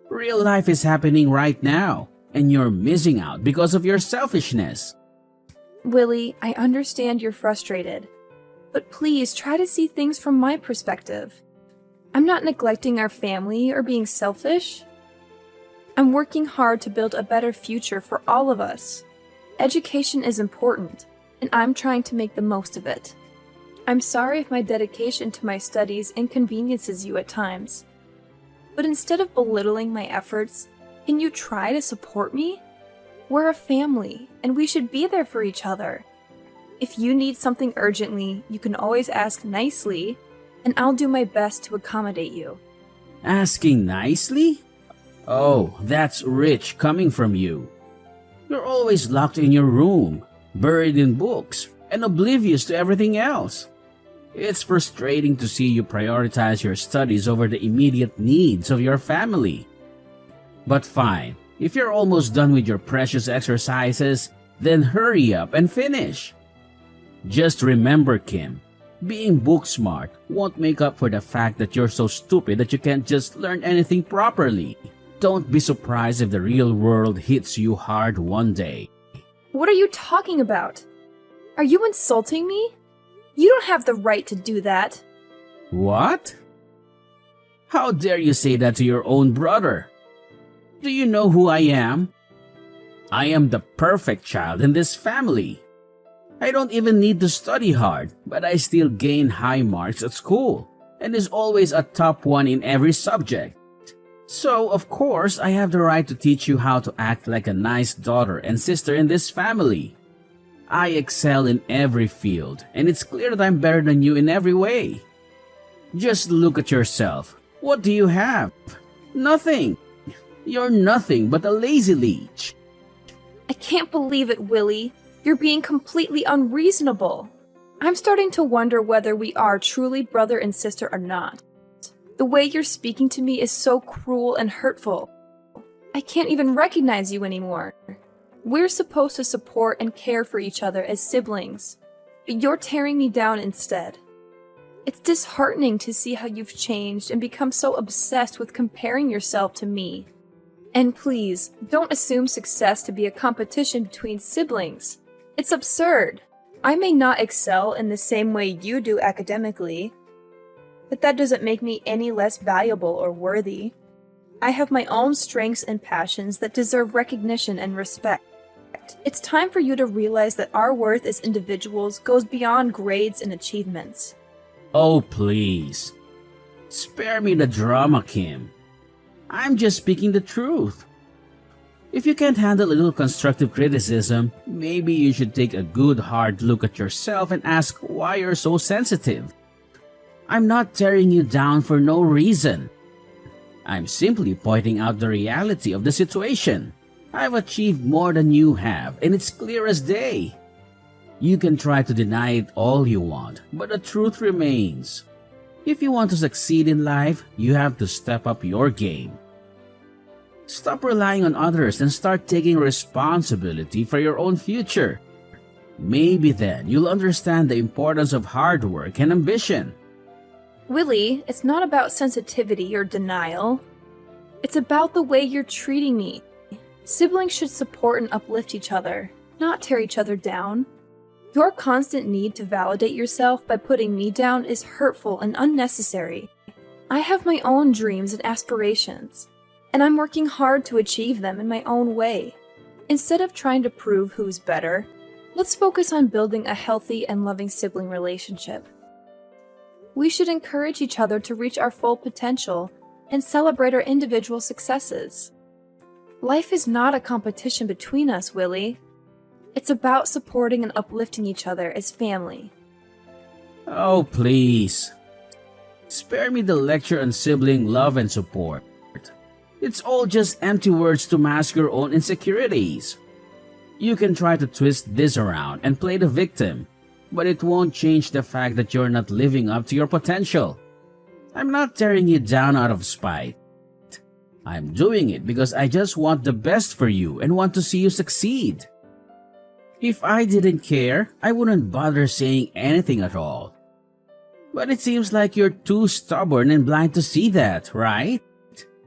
Real life is happening right now, and you're missing out because of your selfishness. Willie, I understand you're frustrated, but please try to see things from my perspective. I'm not neglecting our family or being selfish. I'm working hard to build a better future for all of us. Education is important, and I'm trying to make the most of it. I'm sorry if my dedication to my studies inconveniences you at times. But instead of belittling my efforts, can you try to support me? We're a family, and we should be there for each other. If you need something urgently, you can always ask nicely, and I'll do my best to accommodate you. Asking nicely? Oh, that's rich coming from you. You're always locked in your room, buried in books, and oblivious to everything else. It's frustrating to see you prioritize your studies over the immediate needs of your family. But fine, if you're almost done with your precious exercises, then hurry up and finish. Just remember, Kim, being book smart won't make up for the fact that you're so stupid that you can't just learn anything properly. Don't be surprised if the real world hits you hard one day. What are you talking about? Are you insulting me? You don't have the right to do that. What? How dare you say that to your own brother? Do you know who I am? I am the perfect child in this family. I don't even need to study hard, but I still gain high marks at school and is always a top one in every subject. So, of course, I have the right to teach you how to act like a nice daughter and sister in this family. I excel in every field, and it's clear that I'm better than you in every way. Just look at yourself. What do you have? Nothing. You're nothing but a lazy leech. I can't believe it, Willie. You're being completely unreasonable. I'm starting to wonder whether we are truly brother and sister or not. The way you're speaking to me is so cruel and hurtful. I can't even recognize you anymore. We're supposed to support and care for each other as siblings, but you're tearing me down instead. It's disheartening to see how you've changed and become so obsessed with comparing yourself to me. And please, don't assume success to be a competition between siblings. It's absurd. I may not excel in the same way you do academically, but that doesn't make me any less valuable or worthy. I have my own strengths and passions that deserve recognition and respect. It's time for you to realize that our worth as individuals goes beyond grades and achievements. Oh, please. Spare me the drama, Kim. I'm just speaking the truth. If you can't handle a little constructive criticism, maybe you should take a good hard look at yourself and ask why you're so sensitive. I'm not tearing you down for no reason. I'm simply pointing out the reality of the situation. I've achieved more than you have, and it's clear as day. You can try to deny it all you want, but the truth remains. If you want to succeed in life, you have to step up your game. Stop relying on others and start taking responsibility for your own future. Maybe then you'll understand the importance of hard work and ambition. Willie, it's not about sensitivity or denial. It's about the way you're treating me. Siblings should support and uplift each other, not tear each other down. Your constant need to validate yourself by putting me down is hurtful and unnecessary. I have my own dreams and aspirations, and I'm working hard to achieve them in my own way. Instead of trying to prove who's better, let's focus on building a healthy and loving sibling relationship. We should encourage each other to reach our full potential and celebrate our individual successes. Life is not a competition between us, Willie. It's about supporting and uplifting each other as family. Oh, please. Spare me the lecture on sibling love and support. It's all just empty words to mask your own insecurities. You can try to twist this around and play the victim, but it won't change the fact that you're not living up to your potential. I'm not tearing you down out of spite. I'm doing it because I just want the best for you and want to see you succeed. If I didn't care, I wouldn't bother saying anything at all. But it seems like you're too stubborn and blind to see that, right?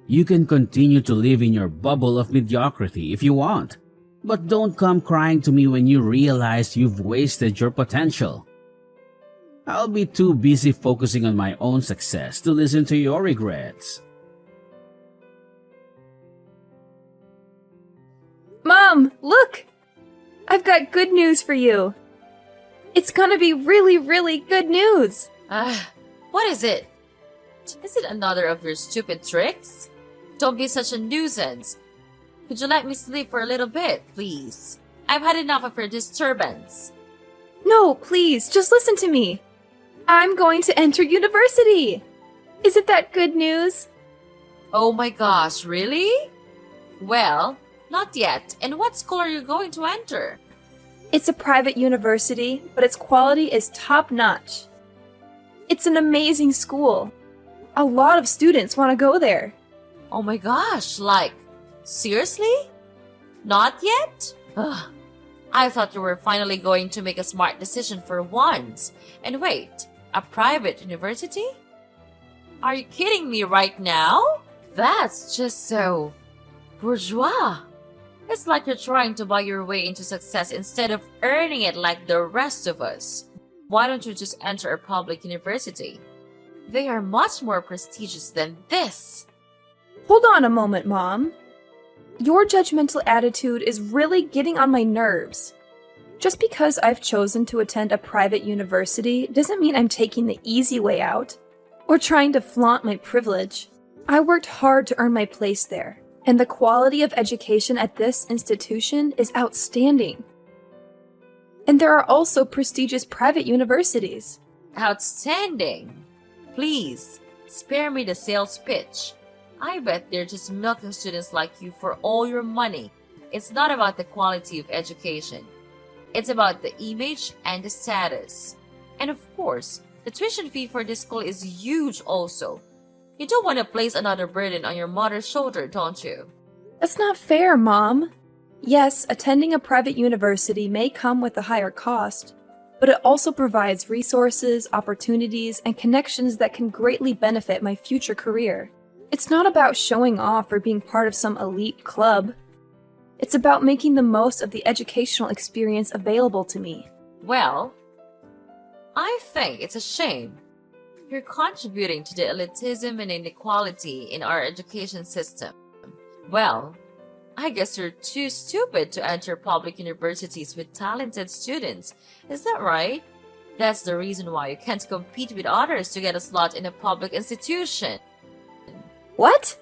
You can continue to live in your bubble of mediocrity if you want, but don't come crying to me when you realize you've wasted your potential. I'll be too busy focusing on my own success to listen to your regrets. Mom, look! I've got good news for you. It's gonna be really, really good news. What is it? Is it another of your stupid tricks? Don't be such a nuisance. Could you let me sleep for a little bit, please? I've had enough of your disturbance. No, please, just listen to me. I'm going to enter university. Isn't that good news? Oh my gosh, really? Well, not yet. And what school are you going to enter? It's a private university, but its quality is top-notch. It's an amazing school. A lot of students want to go there. Oh my gosh, like, seriously? Not yet? Ugh. I thought you were finally going to make a smart decision for once. And wait, a private university? Are you kidding me right now? That's just so bourgeois. It's like you're trying to buy your way into success instead of earning it like the rest of us. Why don't you just enter a public university? They are much more prestigious than this. Hold on a moment, Mom. Your judgmental attitude is really getting on my nerves. Just because I've chosen to attend a private university doesn't mean I'm taking the easy way out or trying to flaunt my privilege. I worked hard to earn my place there, and the quality of education at this institution is outstanding. And there are also prestigious private universities. Outstanding. Please, spare me the sales pitch. I bet they're just milking students like you for all your money. It's not about the quality of education. It's about the image and the status. And of course, the tuition fee for this school is huge also. You don't want to place another burden on your mother's shoulder, don't you? That's not fair, Mom. Yes, attending a private university may come with a higher cost, but it also provides resources, opportunities, and connections that can greatly benefit my future career. It's not about showing off or being part of some elite club. It's about making the most of the educational experience available to me. Well, I think it's a shame. You're contributing to the elitism and inequality in our education system. Well, I guess you're too stupid to enter public universities with talented students. Is that right? That's the reason why you can't compete with others to get a slot in a public institution. What?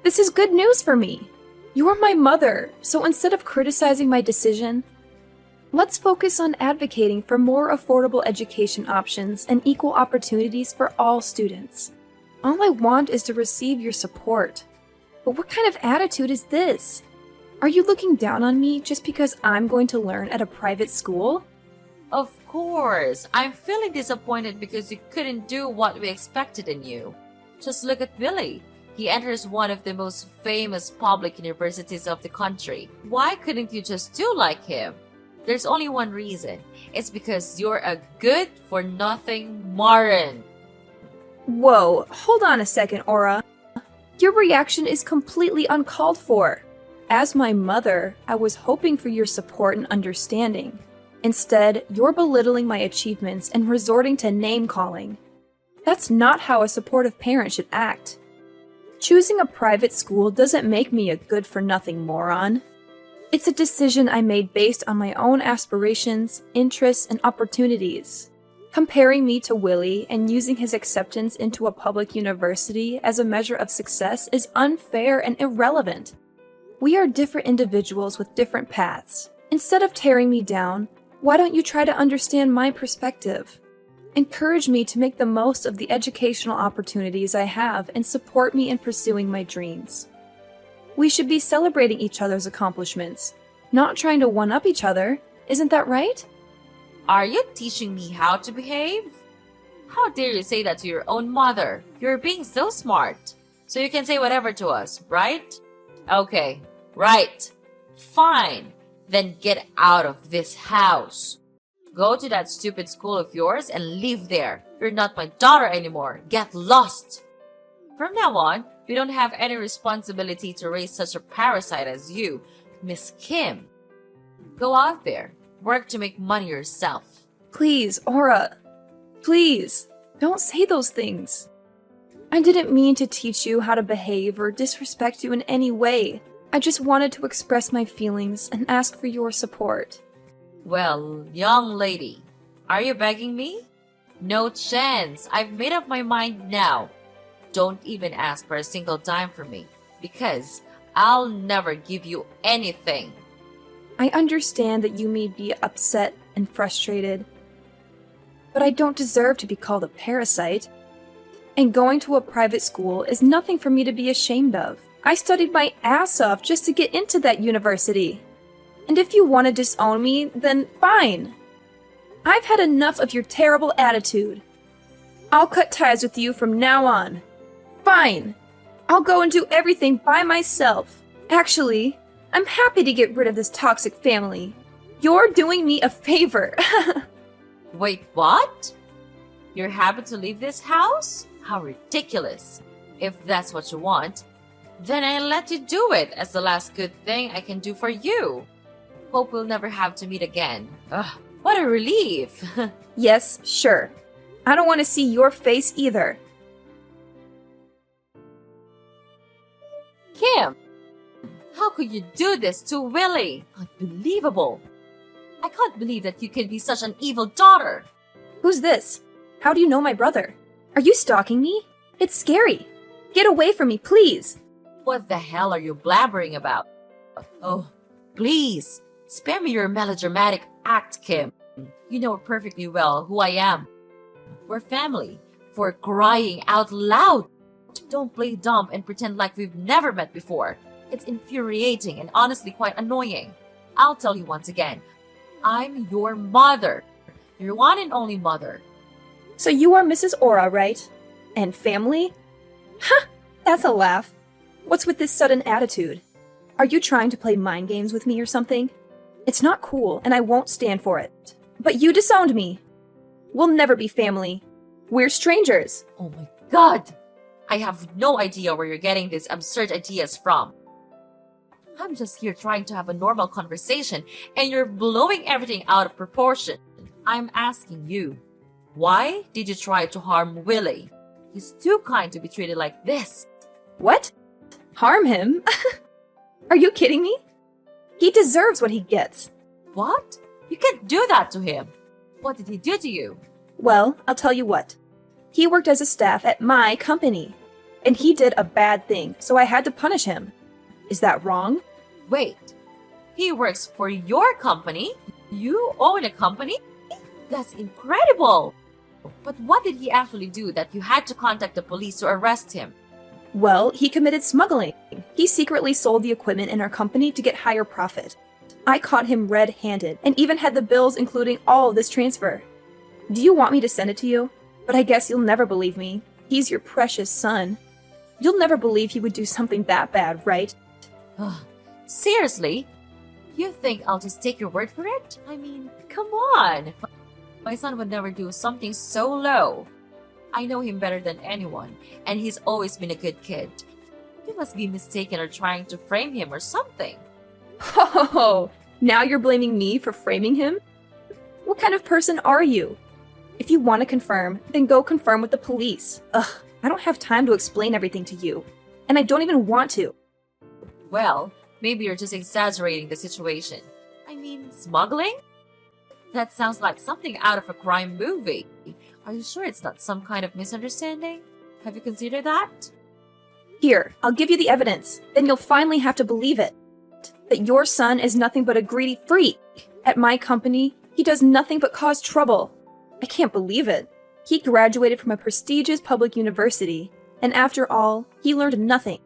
This is good news for me. You are my mother, so instead of criticizing my decision, let's focus on advocating for more affordable education options and equal opportunities for all students. All I want is to receive your support. But what kind of attitude is this? Are you looking down on me just because I'm going to learn at a private school? Of course, I'm feeling disappointed because you couldn't do what we expected in you. Just look at Billy. He enters one of the most famous public universities of the country. Why couldn't you just do like him? There's only one reason. It's because you're a good-for-nothing moron. Whoa, hold on a second, Aura. Your reaction is completely uncalled for. As my mother, I was hoping for your support and understanding. Instead, you're belittling my achievements and resorting to name-calling. That's not how a supportive parent should act. Choosing a private school doesn't make me a good-for-nothing moron. It's a decision I made based on my own aspirations, interests, and opportunities. Comparing me to Willie and using his acceptance into a public university as a measure of success is unfair and irrelevant. We are different individuals with different paths. Instead of tearing me down, why don't you try to understand my perspective? Encourage me to make the most of the educational opportunities I have and support me in pursuing my dreams. We should be celebrating each other's accomplishments, not trying to one-up each other. Isn't that right? Are you teaching me how to behave? How dare you say that to your own mother? You're being so smart. So you can say whatever to us, right? Okay, right. Fine. Then get out of this house. Go to that stupid school of yours and live there. You're not my daughter anymore. Get lost. From now on, we don't have any responsibility to raise such a parasite as you, Miss Kim. Go out there. Work to make money yourself. Please, Aura. Please, don't say those things. I didn't mean to teach you how to behave or disrespect you in any way. I just wanted to express my feelings and ask for your support. Well, young lady, are you begging me? No chance. I've made up my mind now. Don't even ask for a single dime from me, because I'll never give you anything. I understand that you may be upset and frustrated, but I don't deserve to be called a parasite. And going to a private school is nothing for me to be ashamed of. I studied my ass off just to get into that university. And if you want to disown me, then fine. I've had enough of your terrible attitude. I'll cut ties with you from now on. Fine. I'll go and do everything by myself. Actually, I'm happy to get rid of this toxic family. You're doing me a favor. Wait, what? You're happy to leave this house? How ridiculous. If that's what you want, then I'll let you do it as the last good thing I can do for you. Hope we'll never have to meet again. Ugh, what a relief. Yes, sure. I don't want to see your face either. Kim, How could you do this to Willie? Unbelievable. I can't believe that you can be such an evil daughter. Who's this? How do you know my brother? Are you stalking me? It's scary. Get away from me, please. What the hell are you blabbering about? Oh, please, spare me your melodramatic act, Kim. You know perfectly well who I am. We're family, for crying out loud. Don't play dumb and pretend like we've never met before. It's infuriating and honestly quite annoying. I'll tell you once again, I'm your mother. Your one and only mother. So you are Mrs. Aura, right? And family? Ha! That's a laugh. What's with this sudden attitude? Are you trying to play mind games with me or something? It's not cool, and I won't stand for it. But you disowned me. We'll never be family. We're strangers. Oh my god! I have no idea where you're getting these absurd ideas from. I'm just here trying to have a normal conversation, and you're blowing everything out of proportion. I'm asking you, why did you try to harm Willie? He's too kind to be treated like this. What? Harm him? Are you kidding me? He deserves what he gets. What? You can't do that to him. What did he do to you? Well, I'll tell you what. He worked as a staff at my company, and he did a bad thing, so I had to punish him. Is that wrong? Wait, he works for your company? You own a company? That's incredible! But what did he actually do that you had to contact the police to arrest him? Well, he committed smuggling. He secretly sold the equipment in our company to get higher profit. I caught him red-handed and even had the bills including all of this transfer. Do you want me to send it to you? But I guess you'll never believe me. He's your precious son. You'll never believe he would do something that bad, right? Seriously? You think I'll just take your word for it? I mean, come on! My son would never do something so low. I know him better than anyone, and he's always been a good kid. You must be mistaken or trying to frame him or something. Oh, now you're blaming me for framing him? What kind of person are you? If you want to confirm, then go confirm with the police. Ugh, I don't have time to explain everything to you. And I don't even want to. Well, maybe you're just exaggerating the situation. I mean, smuggling? That sounds like something out of a crime movie. Are you sure it's not some kind of misunderstanding? Have you considered that? Here, I'll give you the evidence. Then you'll finally have to believe it. That your son is nothing but a greedy freak. At my company, he does nothing but cause trouble. I can't believe it. He graduated from a prestigious public university, and after all, he learned nothing.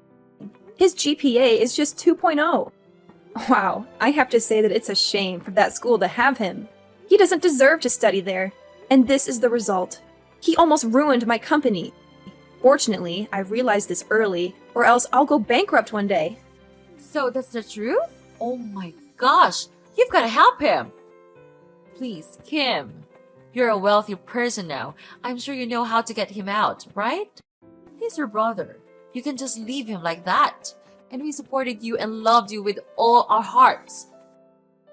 His GPA is just 2.0. Wow, I have to say that it's a shame for that school to have him. He doesn't deserve to study there, and this is the result. He almost ruined my company. Fortunately, I realized this early, or else I'll go bankrupt one day. So that's the truth? Oh my gosh, you've got to help him. Please, Kim. You're a wealthy person now. I'm sure you know how to get him out, right? He's your brother. You can just leave him like that. And we supported you and loved you with all our hearts.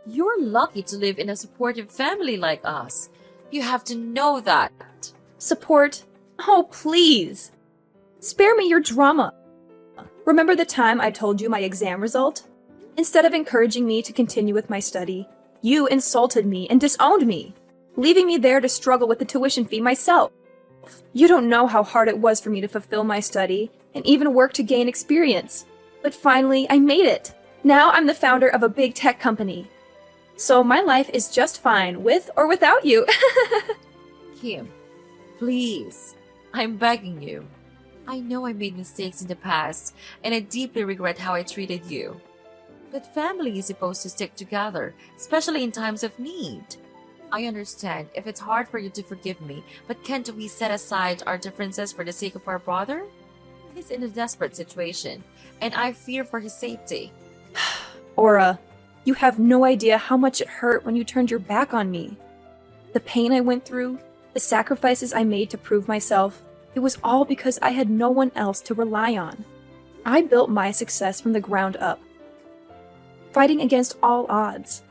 You're lucky to live in a supportive family like us. You have to know that. Support? Oh, please. Spare me your drama. Remember the time I told you my exam result? Instead of encouraging me to continue with my study, you insulted me and disowned me, leaving me there to struggle with the tuition fee myself. You don't know how hard it was for me to fulfill my study and even work to gain experience. But finally, I made it. Now I'm the founder of a big tech company. So my life is just fine with or without you. Kim, please, I'm begging you. I know I made mistakes in the past, and I deeply regret how I treated you. But family is supposed to stick together, especially in times of need. I understand if it's hard for you to forgive me, but can't we set aside our differences for the sake of our brother? He's in a desperate situation, and I fear for his safety. Aura, you have no idea how much it hurt when you turned your back on me. The pain I went through, the sacrifices I made to prove myself, it was all because I had no one else to rely on. I built my success from the ground up, fighting against all odds.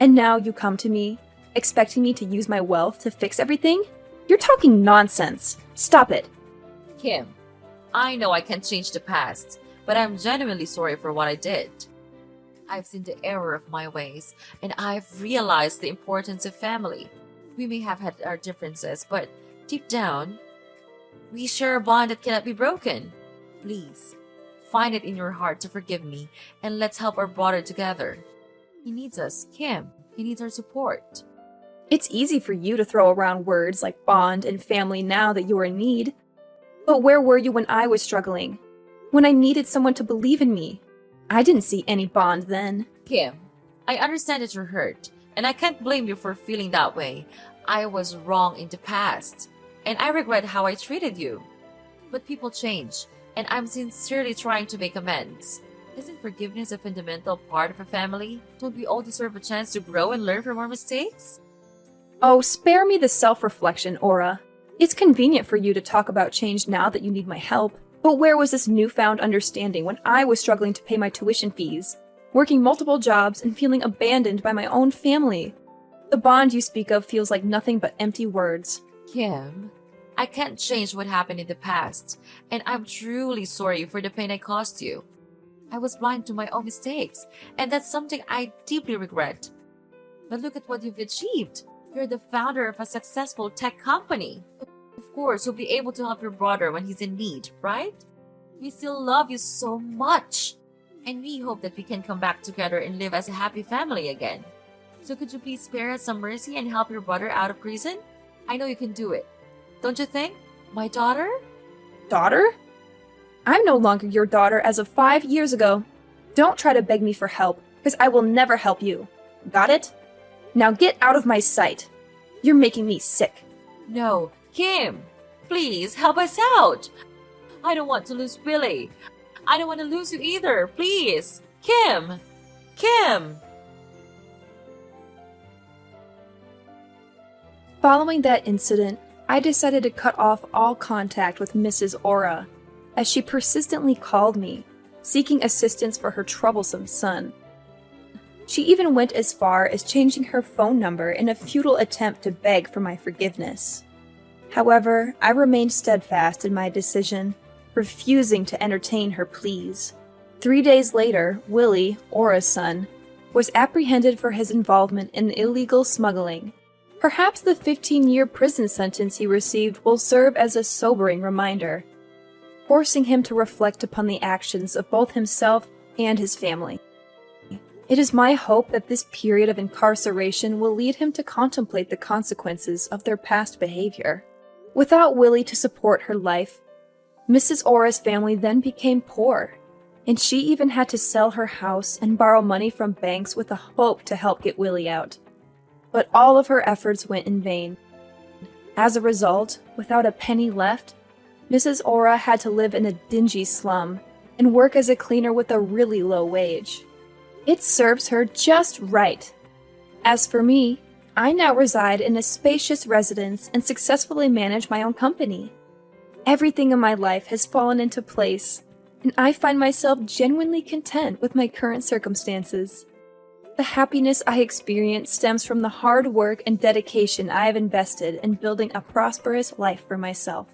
And now you come to me, expecting me to use my wealth to fix everything? You're talking nonsense. Stop it. Kim, I know I can't change the past, but I'm genuinely sorry for what I did. I've seen the error of my ways, and I've realized the importance of family. We may have had our differences, but deep down, we share a bond that cannot be broken. Please, find it in your heart to forgive me, and let's help our brother together. He needs us, Kim. He needs our support. It's easy for you to throw around words like bond and family now that you're in need. But where were you when I was struggling? When I needed someone to believe in me? I didn't see any bond then. Kim, I understand that you're hurt, and I can't blame you for feeling that way. I was wrong in the past, and I regret how I treated you. But people change, and I'm sincerely trying to make amends. Isn't forgiveness a fundamental part of a family? Don't we all deserve a chance to grow and learn from our mistakes? Oh, spare me the self-reflection, Aura. It's convenient for you to talk about change now that you need my help. But where was this newfound understanding when I was struggling to pay my tuition fees, working multiple jobs, and feeling abandoned by my own family? The bond you speak of feels like nothing but empty words. Kim, I can't change what happened in the past, and I'm truly sorry for the pain I caused you. I was blind to my own mistakes, and that's something I deeply regret. But look at what you've achieved. You're the founder of a successful tech company. Of course, you'll be able to help your brother when he's in need, right? We still love you so much, and we hope that we can come back together and live as a happy family again. So could you please spare us some mercy and help your brother out of prison? I know you can do it. Don't you think? My daughter? Daughter? I'm no longer your daughter as of 5 years ago. Don't try to beg me for help, because I will never help you. Got it? Now get out of my sight. You're making me sick. No, Kim, please help us out. I don't want to lose Billy. I don't want to lose you either. Please, Kim, Kim. Following that incident, I decided to cut off all contact with Mrs. Aura, as she persistently called me, seeking assistance for her troublesome son. She even went as far as changing her phone number in a futile attempt to beg for my forgiveness. However, I remained steadfast in my decision, refusing to entertain her pleas. 3 days later, Willie, Aura's son, was apprehended for his involvement in illegal smuggling. Perhaps the 15-year prison sentence he received will serve as a sobering reminder, forcing him to reflect upon the actions of both himself and his family. It is my hope that this period of incarceration will lead him to contemplate the consequences of their past behavior. Without Willie to support her life, Mrs. Aura's family then became poor, and she even had to sell her house and borrow money from banks with the hope to help get Willie out. But all of her efforts went in vain. As a result, without a penny left, Mrs. Aura had to live in a dingy slum and work as a cleaner with a really low wage. It serves her just right. As for me, I now reside in a spacious residence and successfully manage my own company. Everything in my life has fallen into place, and I find myself genuinely content with my current circumstances. The happiness I experience stems from the hard work and dedication I have invested in building a prosperous life for myself.